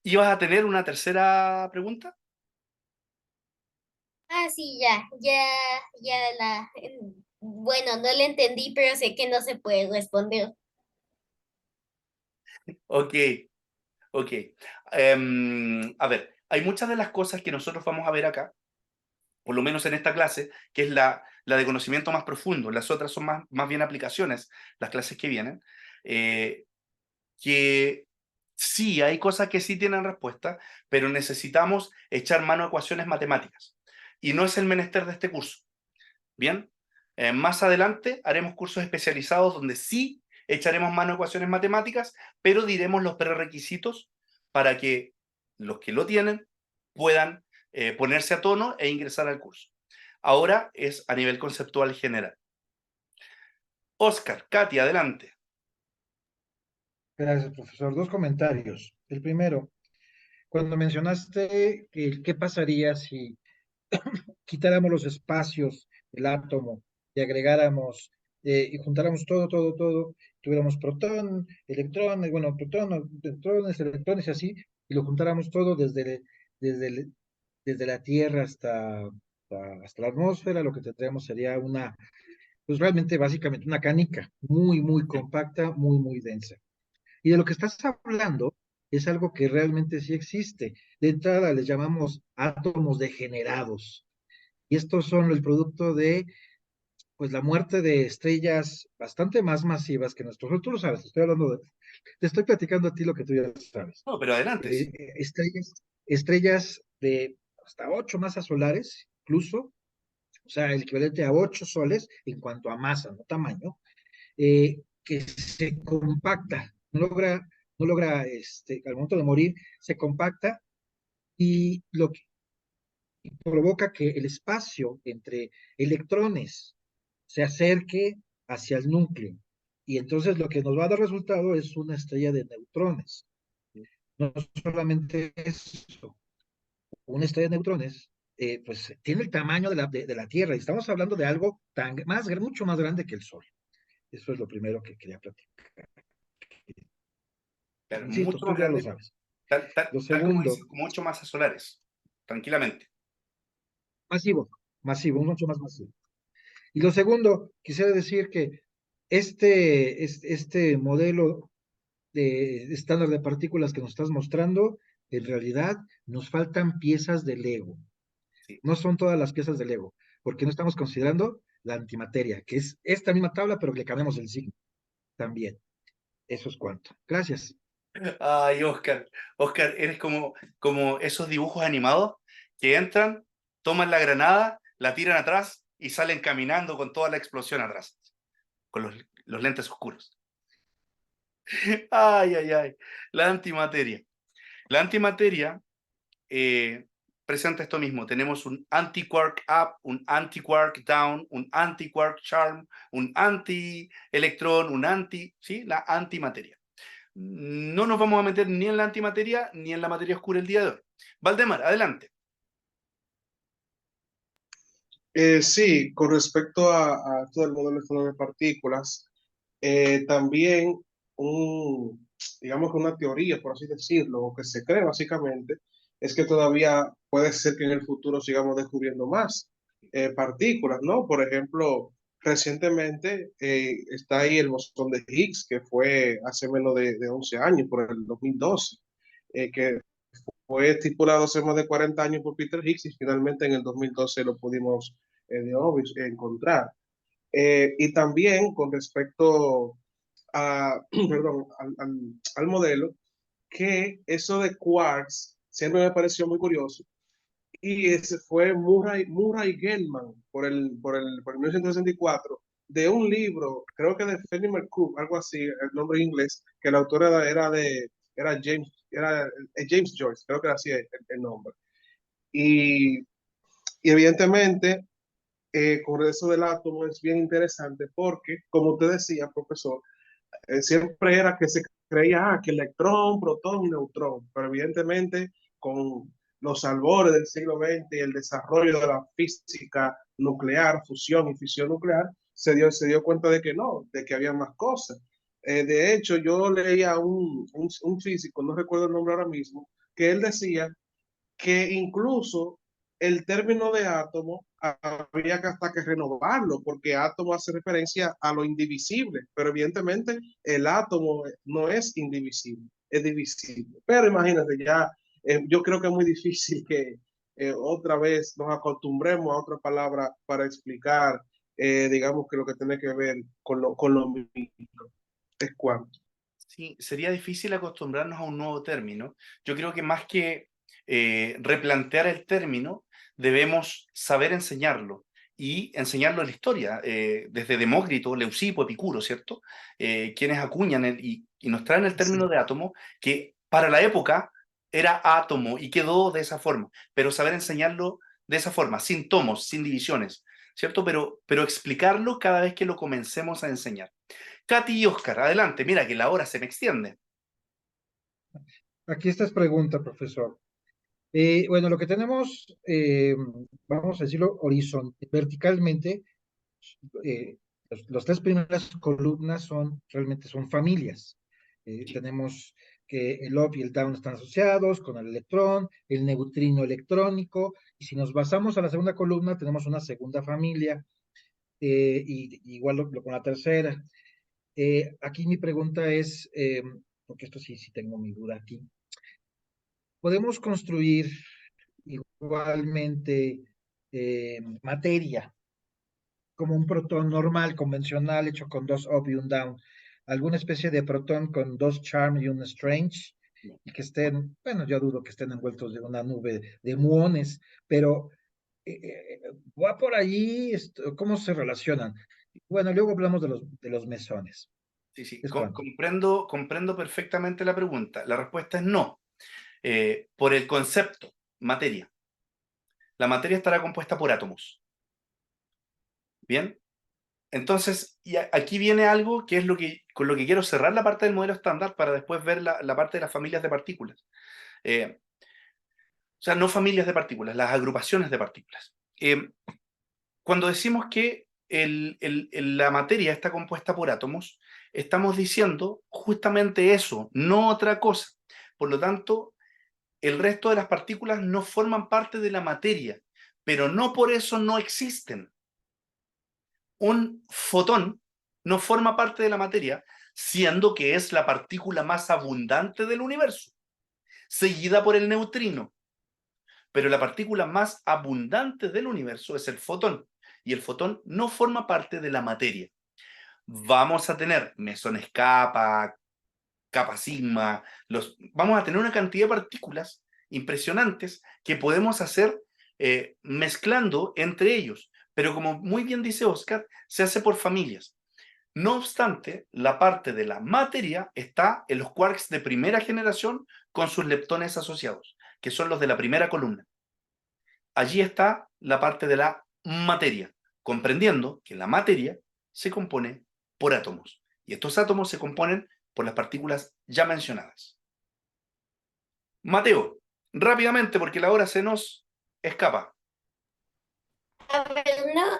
¿Y vas a tener una tercera pregunta? Ah, sí, ya bueno, no la entendí, pero sé que no se puede responder. Ok, ok. A ver, hay muchas de las cosas que nosotros vamos a ver acá, por lo menos en esta clase, que es la de conocimiento más profundo. Las otras son más bien aplicaciones, las clases que vienen, que sí, hay cosas que sí tienen respuesta, pero necesitamos echar mano a ecuaciones matemáticas. Y no es el menester de este curso. Bien, más adelante haremos cursos especializados donde sí echaremos mano a ecuaciones matemáticas, pero diremos los prerequisitos para que los que lo tienen puedan ponerse a tono e ingresar al curso. Ahora es a nivel conceptual general. Oscar, Katy, adelante. Gracias, profesor. Dos comentarios. El primero, cuando mencionaste que qué pasaría si quitáramos los espacios del átomo y agregáramos y juntáramos todo, tuviéramos protón, electrón, bueno, protón, neutrones, electrones y así, y lo juntáramos todo desde, desde la Tierra hasta la atmósfera, lo que tendríamos sería una, pues realmente básicamente una canica muy compacta, muy densa. Y de lo que estás hablando es algo que realmente sí existe. De entrada les llamamos átomos degenerados. Y estos son el producto de pues la muerte de estrellas bastante más masivas que nuestros. Tú lo sabes, te estoy platicando a ti lo que tú ya sabes. No, pero adelante, sí. Estrellas de hasta 8 masas solares, incluso, o sea, el equivalente a 8 soles en cuanto a masa, no tamaño, que se compacta, no logra, al momento de morir, se compacta y lo que provoca que el espacio entre electrones se acerque hacia el núcleo. Y entonces lo que nos va a dar resultado es una estrella de neutrones. No solamente eso, una estrella de neutrones, pues tiene el tamaño de la Tierra. Y estamos hablando de algo mucho más grande que el Sol. Eso es lo primero que quería platicar. Claro, Insisto, mucho tú más ya lo grande, sabes. Lo tal como segundo, dices, como 8 masas solares, tranquilamente. masivo, masivo, mucho más masivo. Y lo segundo, quisiera decir que este modelo de estándar de partículas que nos estás mostrando, en realidad nos faltan piezas de Lego. Sí. No son todas las piezas de Lego, porque no estamos considerando la antimateria, que es esta misma tabla, pero que le cambiamos el signo también. Eso es cuanto. Gracias. Ay, Oscar, Oscar, eres como esos dibujos animados que entran, toman la granada, la tiran atrás y salen caminando con toda la explosión atrás, con los lentes oscuros. Ay, ay, ay. La antimateria. La antimateria presenta esto mismo. Tenemos un anti-quark up, un anti-quark down, un anti-quark charm, un anti-electrón, ¿sí? La antimateria. No nos vamos a meter ni en la antimateria ni en la materia oscura el día de hoy. Valdemar, adelante. Sí, con respecto a todo el modelo de partículas, también digamos que una teoría, por así decirlo, o que se cree básicamente, es que todavía puede ser que en el futuro sigamos descubriendo más partículas, ¿no? Por ejemplo, recientemente está ahí el bosón de Higgs, que fue hace menos de 11 años, por el 2012, que fue estipulado hace más de 40 años por Peter Higgs y finalmente en el 2012 lo pudimos de obvio, encontrar. Y también con respecto a, perdón, al modelo, que eso de quarks siempre me pareció muy curioso. Y ese fue Murray Gell-Mann por el 1964, de un libro, creo que de Fanny McCook, algo así, el nombre en inglés, que el autor era James Joyce, creo que era así el nombre. Y, y evidentemente, con eso del átomo es bien interesante porque, como usted decía, profesor, siempre era que se creía que electrón, protón y neutrón, pero evidentemente con los albores del siglo XX y el desarrollo de la física nuclear, fusión y fisión nuclear, se dio cuenta de que no, de que había más cosas. De hecho, yo leía a un físico, no recuerdo el nombre ahora mismo, que él decía que incluso el término de átomo habría que hasta que renovarlo, porque átomo hace referencia a lo indivisible, pero evidentemente el átomo no es indivisible, es divisible. Pero imagínate, ya yo creo que es muy difícil que otra vez nos acostumbremos a otra palabra para explicar, digamos que lo que tiene que ver con lo micro. Es cuanto. Sí, sería difícil acostumbrarnos a un nuevo término. Yo creo que más que replantear el término, debemos saber enseñarlo y enseñarlo en la historia, desde Demócrito, Leucipo, Epicuro, ¿cierto? Quienes acuñan y nos traen el término Sí. de átomo, que para la época era átomo y quedó de esa forma, pero saber enseñarlo de esa forma, sin tomos, sin divisiones, ¿cierto? Pero explicarlo cada vez que lo comencemos a enseñar. Katy y Oscar, adelante, mira que la hora se me extiende. Aquí esta es pregunta, profesor. Bueno, lo que tenemos, vamos a decirlo, verticalmente, las tres primeras columnas realmente son familias. Tenemos que el up y el down están asociados con el electrón, el neutrino electrónico, y si nos basamos a la segunda columna, tenemos una segunda familia, y igual con la tercera. Aquí mi pregunta es, porque esto sí tengo mi duda aquí. ¿Podemos construir igualmente materia como un protón normal, convencional, hecho con dos up y un down? ¿Alguna especie de protón con dos charm y un strange? Y que estén, bueno, yo dudo que estén envueltos de una nube de muones, pero va por allí, ¿cómo se relacionan? Bueno, luego hablamos de los mesones. Sí, sí, ¿Es cuánto? comprendo perfectamente la pregunta. La respuesta es no. Por el concepto, materia. La materia estará compuesta por átomos. ¿Bien? Entonces, aquí viene algo que es con lo que quiero cerrar la parte del modelo estándar para después ver la parte de las familias de partículas. O sea, no familias de partículas, las agrupaciones de partículas. Cuando decimos que la materia está compuesta por átomos, estamos diciendo justamente eso, no otra cosa. Por lo tanto, el resto de las partículas no forman parte de la materia, pero no por eso no existen. Un fotón no forma parte de la materia, siendo que es la partícula más abundante del universo, seguida por el neutrino. Pero la partícula más abundante del universo es el fotón, y el fotón no forma parte de la materia. Vamos a tener mesones capa, capa sigma, vamos a tener una cantidad de partículas impresionantes que podemos hacer mezclando entre ellos. Pero como muy bien dice Oscar, se hace por familias. No obstante, la parte de la materia está en los quarks de primera generación con sus leptones asociados, que son los de la primera columna. Allí está la parte de la materia, comprendiendo que la materia se compone por átomos, y estos átomos se componen por las partículas ya mencionadas. Mateo, rápidamente porque la hora se nos escapa. A ver,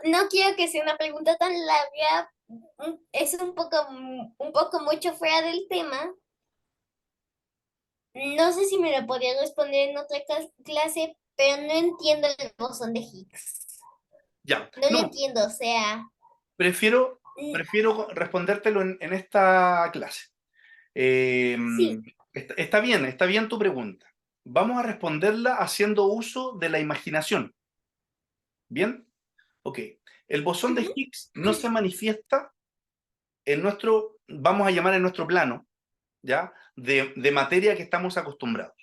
no quiero que sea una pregunta tan larga. Es un poco mucho fuera del tema. No sé si me lo podría responder en otra clase, pero no entiendo el bosón de Higgs. Ya, No lo no, entiendo, o sea, prefiero mm, respondértelo en esta clase. Eh, sí, está bien tu pregunta. vamos a responderla haciendo uso de la imaginación. ¿Bien? Ok. El bosón de Higgs no se manifiesta en nuestro, vamos a llamar en nuestro plano, ¿ya? De materia que estamos acostumbrados.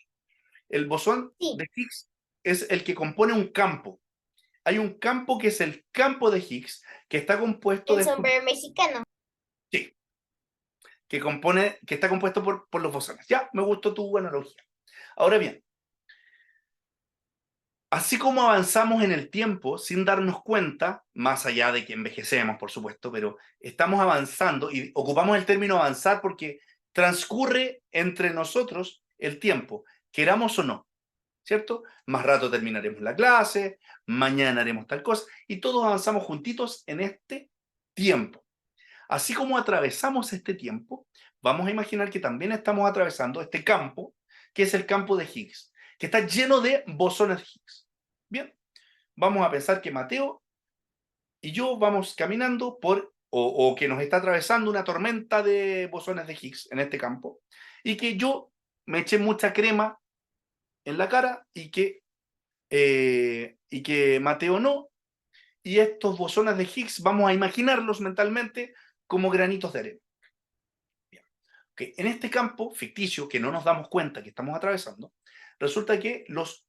El bosón Sí. de Higgs es el que compone un campo. Hay un campo que es el campo de Higgs, que está compuesto El de... sombrero mexicano. Sí. Que está compuesto por los bosones. Ya, me gustó tu analogía. Ahora bien, así como avanzamos en el tiempo sin darnos cuenta, más allá de que envejecemos, por supuesto, pero estamos avanzando y ocupamos el término avanzar porque transcurre entre nosotros el tiempo, queramos o no, ¿cierto? Más rato terminaremos la clase, mañana haremos tal cosa y todos avanzamos juntitos en este tiempo. Así como atravesamos este tiempo, vamos a imaginar que también estamos atravesando este campo, que es el campo de Higgs, que está lleno de bosones de Higgs. Bien, vamos a pensar que Mateo y yo vamos caminando o que nos está atravesando una tormenta de bosones de Higgs en este campo, y que yo me eché mucha crema en la cara y que Mateo no, y estos bosones de Higgs vamos a imaginarlos mentalmente como granitos de arena. Bien. Okay. En este campo ficticio que no nos damos cuenta que estamos atravesando, resulta que los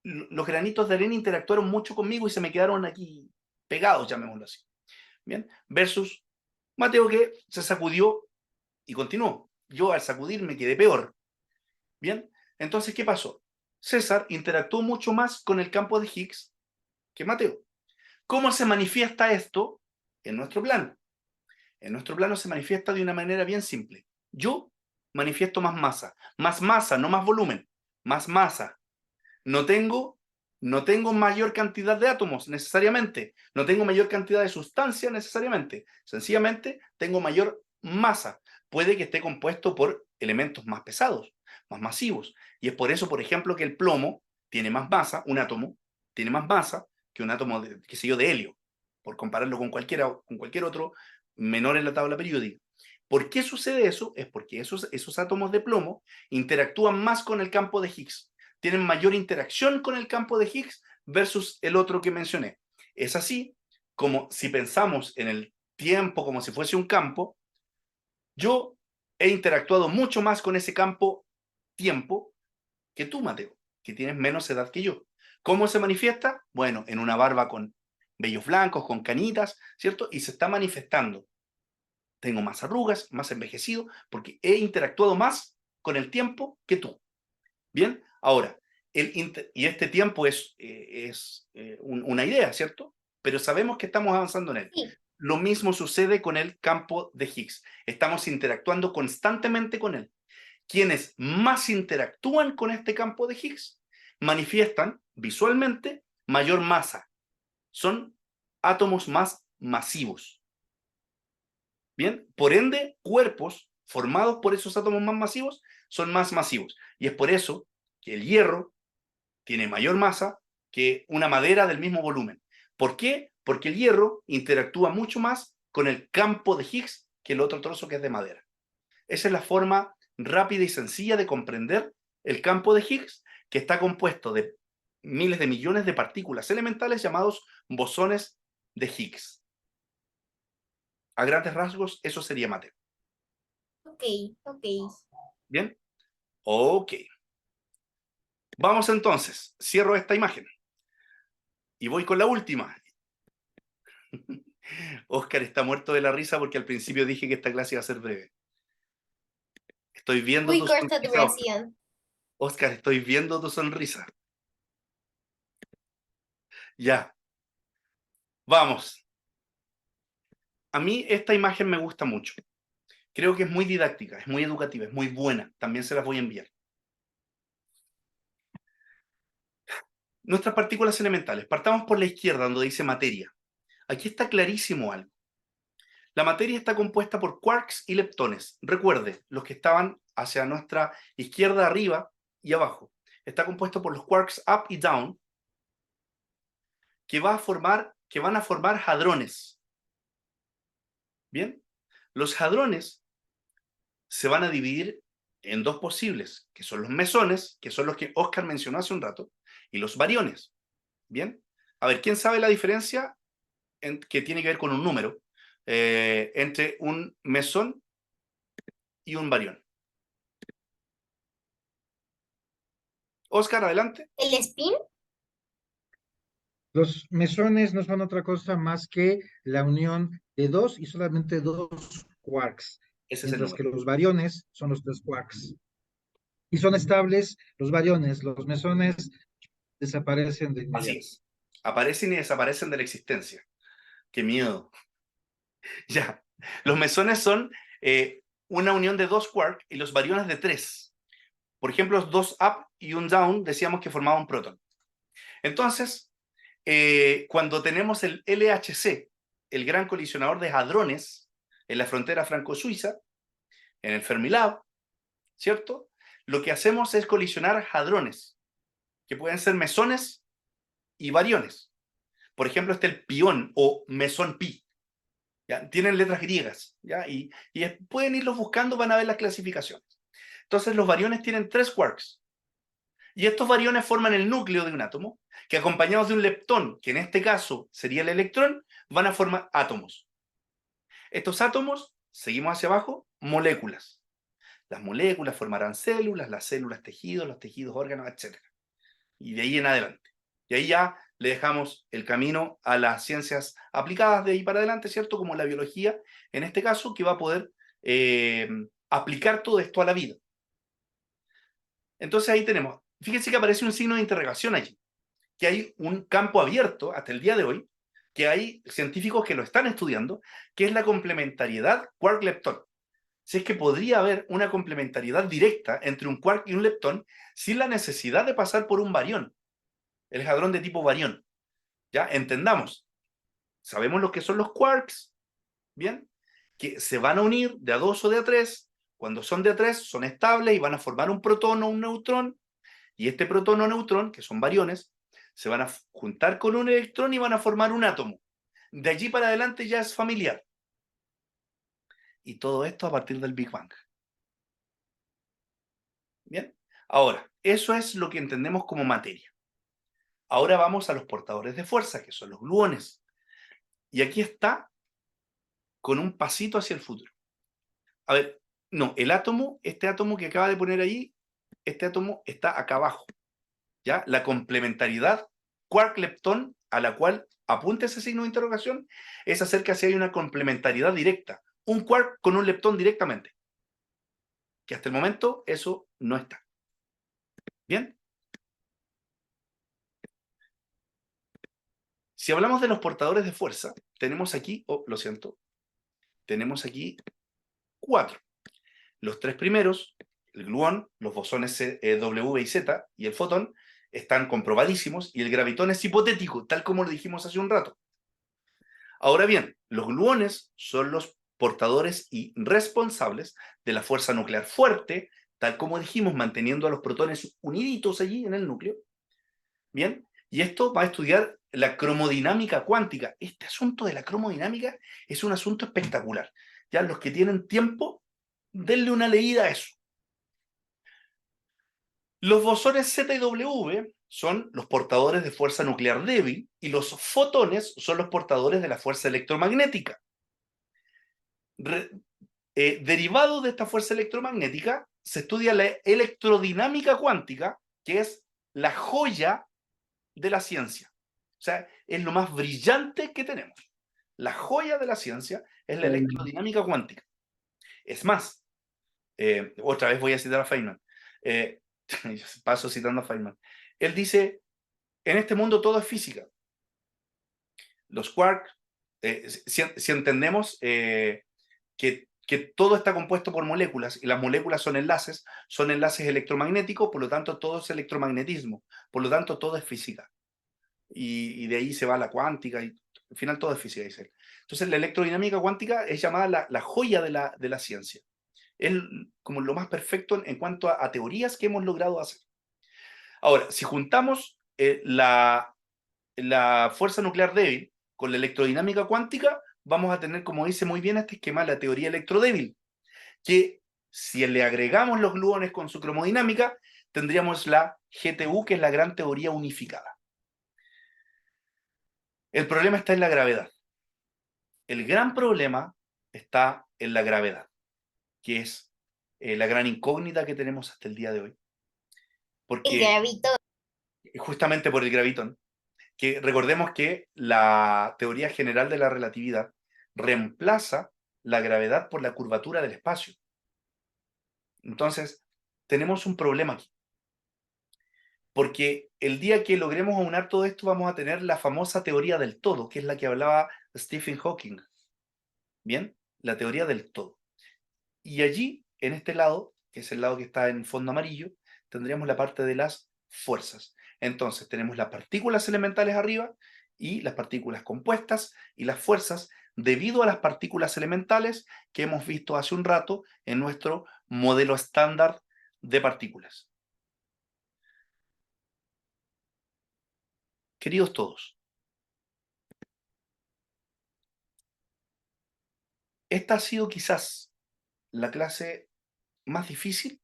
granitos de arena interactuaron mucho conmigo y se me quedaron aquí pegados, llamémoslo así. Bien, versus Mateo que se sacudió y continuó. Yo al sacudirme quedé peor. Bien, entonces, ¿qué pasó? César interactuó mucho más con el campo de Higgs que Mateo. ¿Cómo se manifiesta esto en nuestro plano? En nuestro plano se manifiesta de una manera bien simple. Yo manifiesto más masa, no más volumen, más masa. No tengo mayor cantidad de átomos necesariamente, no tengo mayor cantidad de sustancia necesariamente, sencillamente tengo mayor masa. Puede que esté compuesto por elementos más pesados, más masivos, y es por eso, por ejemplo, que el plomo tiene más masa, un átomo tiene más masa que un átomo de, qué sé yo, de helio, por compararlo con cualquier otro menor en la tabla periódica. ¿Por qué sucede eso? Es porque esos átomos de plomo interactúan más con el campo de Higgs, tienen mayor interacción con el campo de Higgs versus el otro que mencioné. Es así como si pensamos en el tiempo como si fuese un campo, yo he interactuado mucho más con ese campo tiempo que tú, Mateo, que tienes menos edad que yo. ¿Cómo se manifiesta? Bueno, en una barba con vellos blancos, con canitas, ¿cierto? Y se está manifestando. Tengo más arrugas, más envejecido, porque he interactuado más con el tiempo que tú. Bien, ahora, y este tiempo es una idea, ¿cierto? Pero sabemos que estamos avanzando en él. Sí. Lo mismo sucede con el campo de Higgs. Estamos interactuando constantemente con él. Quienes más interactúan con este campo de Higgs manifiestan visualmente mayor masa. Son átomos más masivos. Bien, por ende, cuerpos formados por esos átomos más masivos son más masivos. Y es por eso que el hierro tiene mayor masa que una madera del mismo volumen. ¿Por qué? Porque el hierro interactúa mucho más con el campo de Higgs que el otro trozo que es de madera. Esa es la forma rápida y sencilla de comprender el campo de Higgs, que está compuesto de miles de millones de partículas elementales llamados bosones de Higgs. A grandes rasgos, eso sería Mateo. Ok. ¿Bien? Ok. Vamos entonces. Cierro esta imagen. Y voy con la última. Oscar está muerto de la risa porque al principio dije que esta clase iba a ser breve. Estoy viendo Muy tu corta sonrisa, duración. Oscar, estoy viendo tu sonrisa. Ya. Vamos. A mí esta imagen me gusta mucho. Creo que es muy didáctica, es muy educativa, es muy buena. También se las voy a enviar. Nuestras partículas elementales. Partamos por la izquierda, donde dice materia. Aquí está clarísimo algo. La materia está compuesta por quarks y leptones. Recuerde, los que estaban hacia nuestra izquierda arriba y abajo. Está compuesto por los quarks up y down, que van a formar hadrones. ¿Bien? Los hadrones se van a dividir en dos posibles, que son los mesones, que son los que Oscar mencionó hace un rato, y los bariones. ¿Bien? A ver, ¿quién sabe la diferencia que tiene que ver con un número entre un mesón y un barión? Oscar, adelante. ¿El spin? Los mesones no son otra cosa más que la unión de dos y solamente dos quarks, Ese es el mientras que número. los bariones son los tres quarks. Y son estables los bariones, los mesones desaparecen de Así inmediato. es. Aparecen y desaparecen de la existencia. ¡Qué miedo! Ya. Los mesones son una unión de dos quarks y los bariones de tres. Por ejemplo, los dos up y un down decíamos que formaban un protón. Entonces, cuando tenemos el LHC, el gran colisionador de hadrones, en la frontera franco-suiza, en el Fermilab, ¿cierto? Lo que hacemos es colisionar hadrones, que pueden ser mesones y bariones. Por ejemplo, el pión o mesón pi. ¿Ya? Tienen letras griegas, ¿ya? Y pueden irlos buscando, van a ver las clasificaciones. Entonces, los bariones tienen tres quarks. Y estos bariones forman el núcleo de un átomo, que acompañados de un leptón, que en este caso sería el electrón, van a formar átomos. Estos átomos, seguimos hacia abajo, moléculas. Las moléculas formarán células, las células tejidos, los tejidos órganos, etc. Y de ahí en adelante. Y ahí ya le dejamos el camino a las ciencias aplicadas de ahí para adelante, ¿cierto? Como la biología, en este caso, que va a poder aplicar todo esto a la vida. Entonces ahí tenemos, fíjense que aparece un signo de interrogación allí, que hay un campo abierto hasta el día de hoy, que hay científicos que lo están estudiando, que es la complementariedad quark-leptón. Si es que podría haber una complementariedad directa entre un quark y un leptón sin la necesidad de pasar por un barión, el hadrón de tipo barión. ¿Ya? Entendamos. Sabemos lo que son los quarks, ¿bien? Que se van a unir de a dos o de a tres. Cuando son de a tres son estables y van a formar un protón o un neutrón. Y este protón o neutrón, que son bariones, se van a juntar con un electrón y van a formar un átomo. De allí para adelante ya es familiar. Y todo esto a partir del Big Bang. ¿Bien? Ahora, eso es lo que entendemos como materia. Ahora vamos a los portadores de fuerza, que son los gluones. Y aquí está con un pasito hacia el futuro. A ver, no, el átomo, este átomo que acaba de poner ahí, este átomo está acá abajo. ¿Ya? La complementariedad quark-leptón, a la cual apunta ese signo de interrogación, es acerca si hay una complementariedad directa. Un quark con un leptón directamente. Que hasta el momento eso no está. ¿Bien? Si hablamos de los portadores de fuerza, tenemos aquí, lo siento, tenemos aquí 4. Los 3 primeros, el gluón, los bosones W y Z y el fotón, están comprobadísimos y el gravitón es hipotético, tal como lo dijimos hace un rato. Ahora bien, los gluones son los portadores y responsables de la fuerza nuclear fuerte, tal como dijimos, manteniendo a los protones uniditos allí en el núcleo. Bien, y esto va a estudiar la cromodinámica cuántica. Este asunto de la cromodinámica es un asunto espectacular. Ya los que tienen tiempo, denle una leída a eso. Los bosones Z y W son los portadores de fuerza nuclear débil y los fotones son los portadores de la fuerza electromagnética. Derivado de esta fuerza electromagnética, se estudia la electrodinámica cuántica, que es la joya de la ciencia. O sea, es lo más brillante que tenemos. La joya de la ciencia es la electrodinámica cuántica. Es más, otra vez voy a citar a Feynman. Paso citando a Feynman. Él dice, en este mundo todo es física. Los quarks, si entendemos que todo está compuesto por moléculas y las moléculas son enlaces electromagnéticos, por lo tanto todo es electromagnetismo, por lo tanto todo es física. Y de ahí se va la cuántica, y al final todo es física, dice él. Entonces la electrodinámica cuántica es llamada la joya de la ciencia. Es como lo más perfecto en cuanto a teorías que hemos logrado hacer. Ahora, si juntamos la fuerza nuclear débil con la electrodinámica cuántica, vamos a tener, como dice muy bien este esquema, la teoría electrodébil, que Si le agregamos los gluones con su cromodinámica, tendríamos la GTU, que es la gran teoría unificada. El problema está en la gravedad. El gran problema está en la gravedad, que es la gran incógnita que tenemos hasta el día de hoy. El Porque gravitón. justamente por el gravitón, que recordemos que la teoría general de la relatividad reemplaza la gravedad por la curvatura del espacio. Entonces, tenemos un problema aquí. Porque el día que logremos aunar todo esto, vamos a tener la famosa teoría del todo, que es la que hablaba Stephen Hawking. ¿Bien? La teoría del todo. Y allí, en este lado, que es el lado que está en fondo amarillo, tendríamos la parte de las fuerzas. Entonces, tenemos las partículas elementales arriba y las partículas compuestas y las fuerzas debido a las partículas elementales que hemos visto hace un rato en nuestro modelo estándar de partículas. Queridos todos, esta ha sido quizás la clase más difícil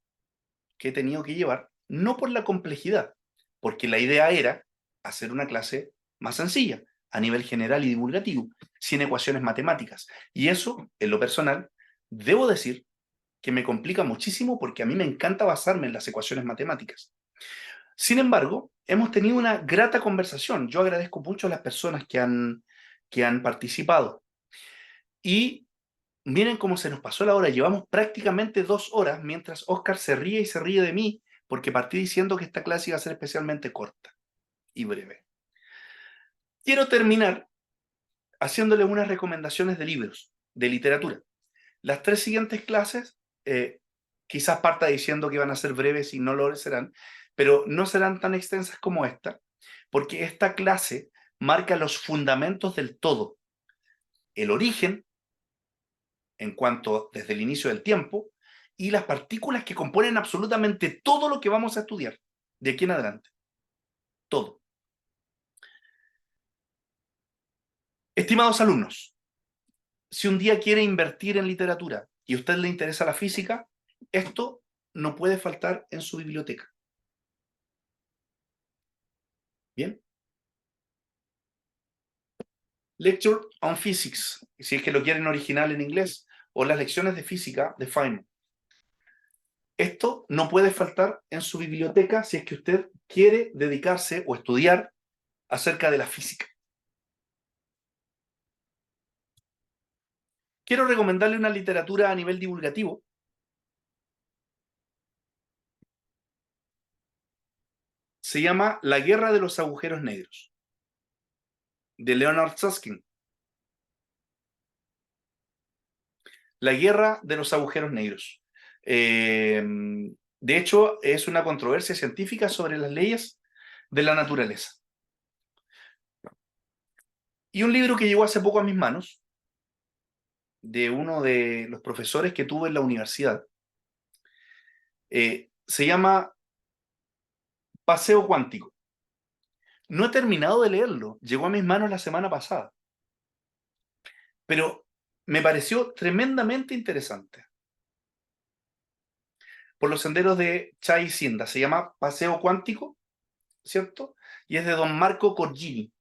que he tenido que llevar, no por la complejidad, porque la idea era hacer una clase más sencilla, a nivel general y divulgativo, sin ecuaciones matemáticas. Y eso, en lo personal, debo decir que me complica muchísimo porque a mí me encanta basarme en las ecuaciones matemáticas. Sin embargo, hemos tenido una grata conversación. Yo agradezco mucho a las personas que han participado. Y miren cómo se nos pasó la hora. Llevamos prácticamente 2 horas mientras Oscar se ríe y se ríe de mí porque partí diciendo que esta clase iba a ser especialmente corta y breve. Quiero terminar haciéndole unas recomendaciones de libros, de literatura. Las 3 siguientes clases, quizás parta diciendo que van a ser breves y no lo serán, pero no serán tan extensas como esta, porque esta clase marca los fundamentos del todo. El origen, en cuanto desde el inicio del tiempo, y las partículas que componen absolutamente todo lo que vamos a estudiar de aquí en adelante. Todo. Estimados alumnos, si un día quiere invertir en literatura y a usted le interesa la física, esto no puede faltar en su biblioteca. ¿Bien? Lecture on Physics, si es que lo quieren original en inglés, o las lecciones de física de Feynman. Esto no puede faltar en su biblioteca si es que usted quiere dedicarse o estudiar acerca de la física. Quiero recomendarle una literatura a nivel divulgativo. Se llama La Guerra de los Agujeros Negros, de Leonard Susskind. La Guerra de los Agujeros Negros. De hecho, es una controversia científica sobre las leyes de la naturaleza. Y un libro que llegó hace poco a mis manos, de uno de los profesores que tuve en la universidad, se llama Paseo Cuántico. No he terminado de leerlo, llegó a mis manos la semana pasada, pero me pareció tremendamente interesante. Por los senderos de Chay Cinda, se llama Paseo Cuántico, ¿cierto? Y es de don Marco Corgini.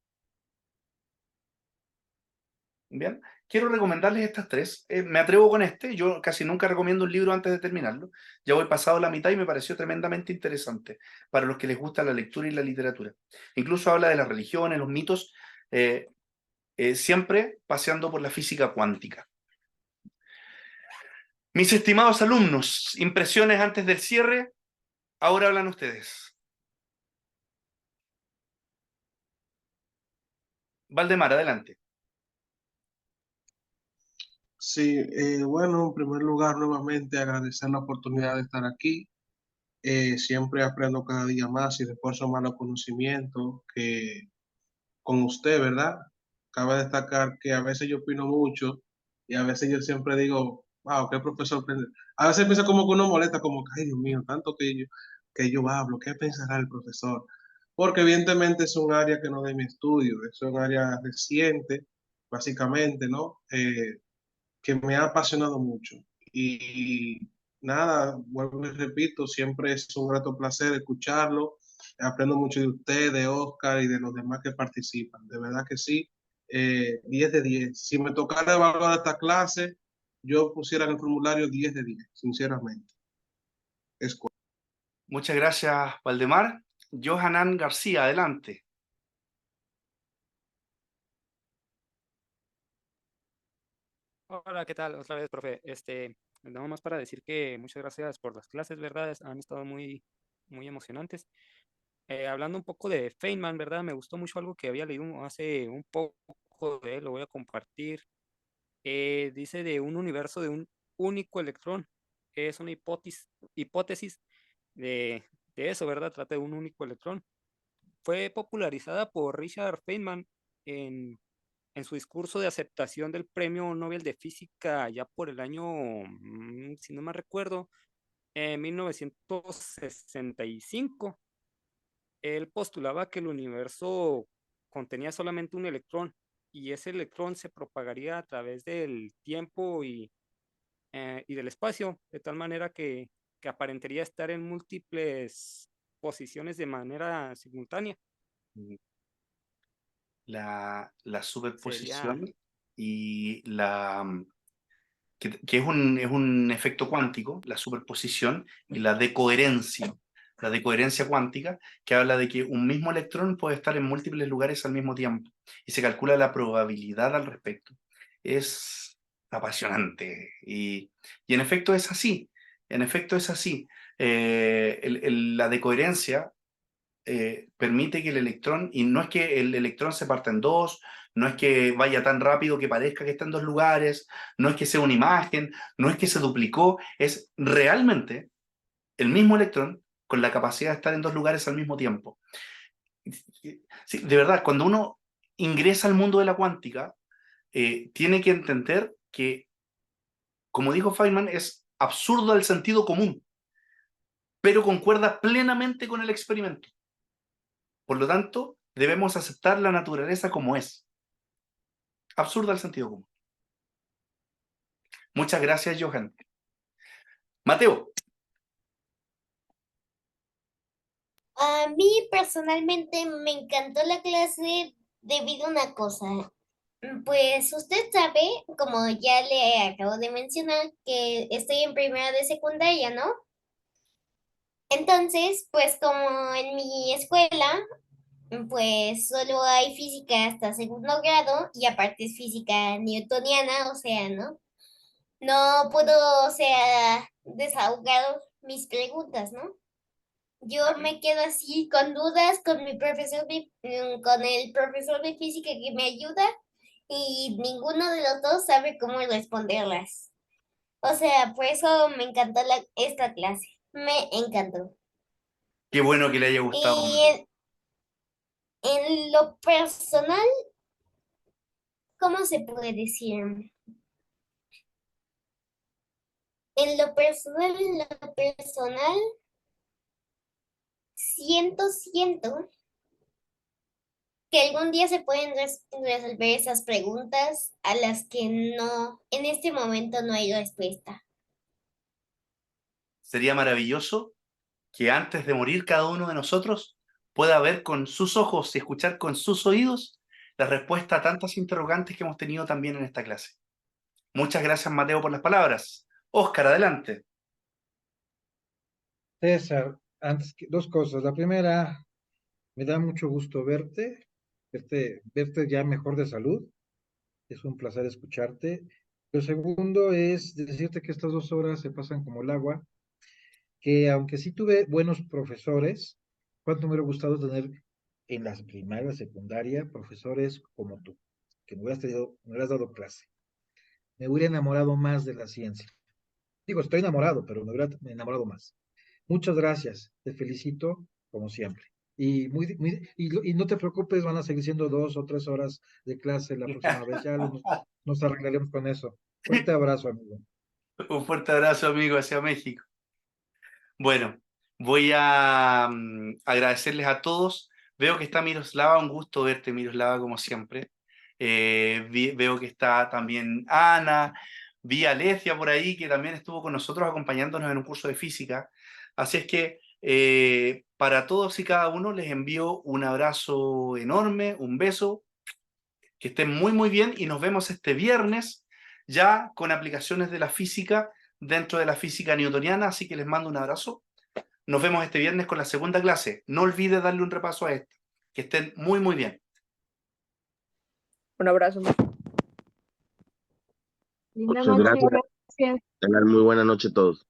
Bien, quiero recomendarles estas 3. Me atrevo con este, yo casi nunca recomiendo un libro antes de terminarlo. Ya voy pasado la mitad y me pareció tremendamente interesante para los que les gusta la lectura y la literatura. Incluso habla de las religiones, los mitos, siempre paseando por la física cuántica. Mis estimados alumnos, impresiones antes del cierre. Ahora hablan ustedes. Valdemar, adelante. Sí, bueno, en primer lugar, nuevamente agradecer la oportunidad de estar aquí. Siempre aprendo cada día más y refuerzo más los conocimientos que con usted, ¿verdad? Cabe destacar que a veces yo opino mucho y a veces yo siempre digo, wow, qué profesor. A veces pienso como que uno molesta, como que, ay, Dios mío, tanto que yo hablo, ¿qué pensará el profesor? Porque evidentemente es un área que no de mi estudio, es un área reciente, básicamente, ¿no? Que me ha apasionado mucho. Y nada, vuelvo y repito, siempre es un grato placer escucharlo. Aprendo mucho de usted, de Oscar y de los demás que participan. De verdad que sí, 10 de 10. Si me tocara evaluar esta clase, yo pusiera en el formulario 10 de 10, sinceramente. Es Muchas gracias, Valdemar. Johanan García, adelante. Hola, ¿qué tal? Otra vez, profe. Nada más para decir que muchas gracias por las clases, ¿verdad? Han estado muy emocionantes. Hablando un poco de Feynman, ¿verdad? Me gustó mucho algo que había leído hace un poco de él, lo voy a compartir. Dice de un universo de un único electrón. Es una hipótesis de eso, ¿verdad? Trata de un único electrón. Fue popularizada por Richard Feynman en su discurso de aceptación del Premio Nobel de Física ya por el año, si no me recuerdo, 1965. Él postulaba que el universo contenía solamente un electrón y ese electrón se propagaría a través del tiempo y del espacio, de tal manera que aparentaría estar en múltiples posiciones de manera simultánea. La Sería, superposición y que es un efecto cuántico, la superposición y la decoherencia. La decoherencia cuántica, que habla de que un mismo electrón puede estar en múltiples lugares al mismo tiempo y se calcula la probabilidad al respecto. Es apasionante y en efecto es así. En efecto es así. La decoherencia permite que el electrón, y no es que el electrón se parta en dos, no es que vaya tan rápido que parezca que está en dos lugares, no es que sea una imagen, no es que se duplicó, es realmente el mismo electrón con la capacidad de estar en dos lugares al mismo tiempo. Sí, de verdad, cuando uno ingresa al mundo de la cuántica, tiene que entender que, como dijo Feynman, es absurdo al sentido común, pero concuerda plenamente con el experimento. Por lo tanto, debemos aceptar la naturaleza como es. Absurda al sentido común. Muchas gracias, Johan. Mateo. A mí personalmente me encantó la clase debido a una cosa. Pues usted sabe, como ya le acabo de mencionar, que estoy en primera de secundaria, ¿no? Entonces, pues como en mi escuela, pues solo hay física hasta segundo grado y aparte es física newtoniana, o sea, ¿no? No puedo, o sea, desahogar mis preguntas, ¿no? Yo me quedo así con dudas con mi profesor, con el profesor de física que me ayuda y ninguno de los dos sabe cómo responderlas. O sea, por eso me encantó esta clase. Me encantó. Qué bueno que le haya gustado, Y Mateo. en lo personal, ¿cómo se puede decir? En lo personal, siento que algún día se pueden resolver esas preguntas a las que no, en este momento no hay respuesta. Sería maravilloso que antes de morir cada uno de nosotros pueda ver con sus ojos y escuchar con sus oídos la respuesta a tantas interrogantes que hemos tenido también en esta clase. Muchas gracias, Mateo, por las palabras. Óscar, adelante. César, antes que dos cosas. La primera, me da mucho gusto verte ya mejor de salud. Es un placer escucharte. Lo segundo es decirte que estas 2 horas se pasan como el agua, que aunque sí tuve buenos profesores, cuánto me hubiera gustado tener en las primaria, secundaria, profesores como tú, que me hubieras dado clase. Me hubiera enamorado más de la ciencia. Digo, estoy enamorado, pero me hubiera enamorado más. Muchas gracias, te felicito como siempre. Y no te preocupes, van a seguir siendo 2 o 3 horas de clase la próxima vez. Ya nos arreglaremos con eso. Fuerte abrazo, amigo. Un fuerte abrazo, amigo, hacia México. Bueno, voy a agradecerles a todos. Veo que está Miroslava, un gusto verte, Miroslava, como siempre. Veo que está también Ana, Vi a Alesia por ahí, que también estuvo con nosotros acompañándonos en un curso de física. Así es que para todos y cada uno les envío un abrazo enorme, un beso, que estén muy muy bien y nos vemos este viernes ya con aplicaciones de la física dentro de la física newtoniana, así que les mando un abrazo. Nos vemos este viernes con la segunda clase. No olvides darle un repaso a esta. Que estén muy muy bien. Un abrazo. Linda Muchas noche, gracias. gracias. Tengan muy buena noche todos.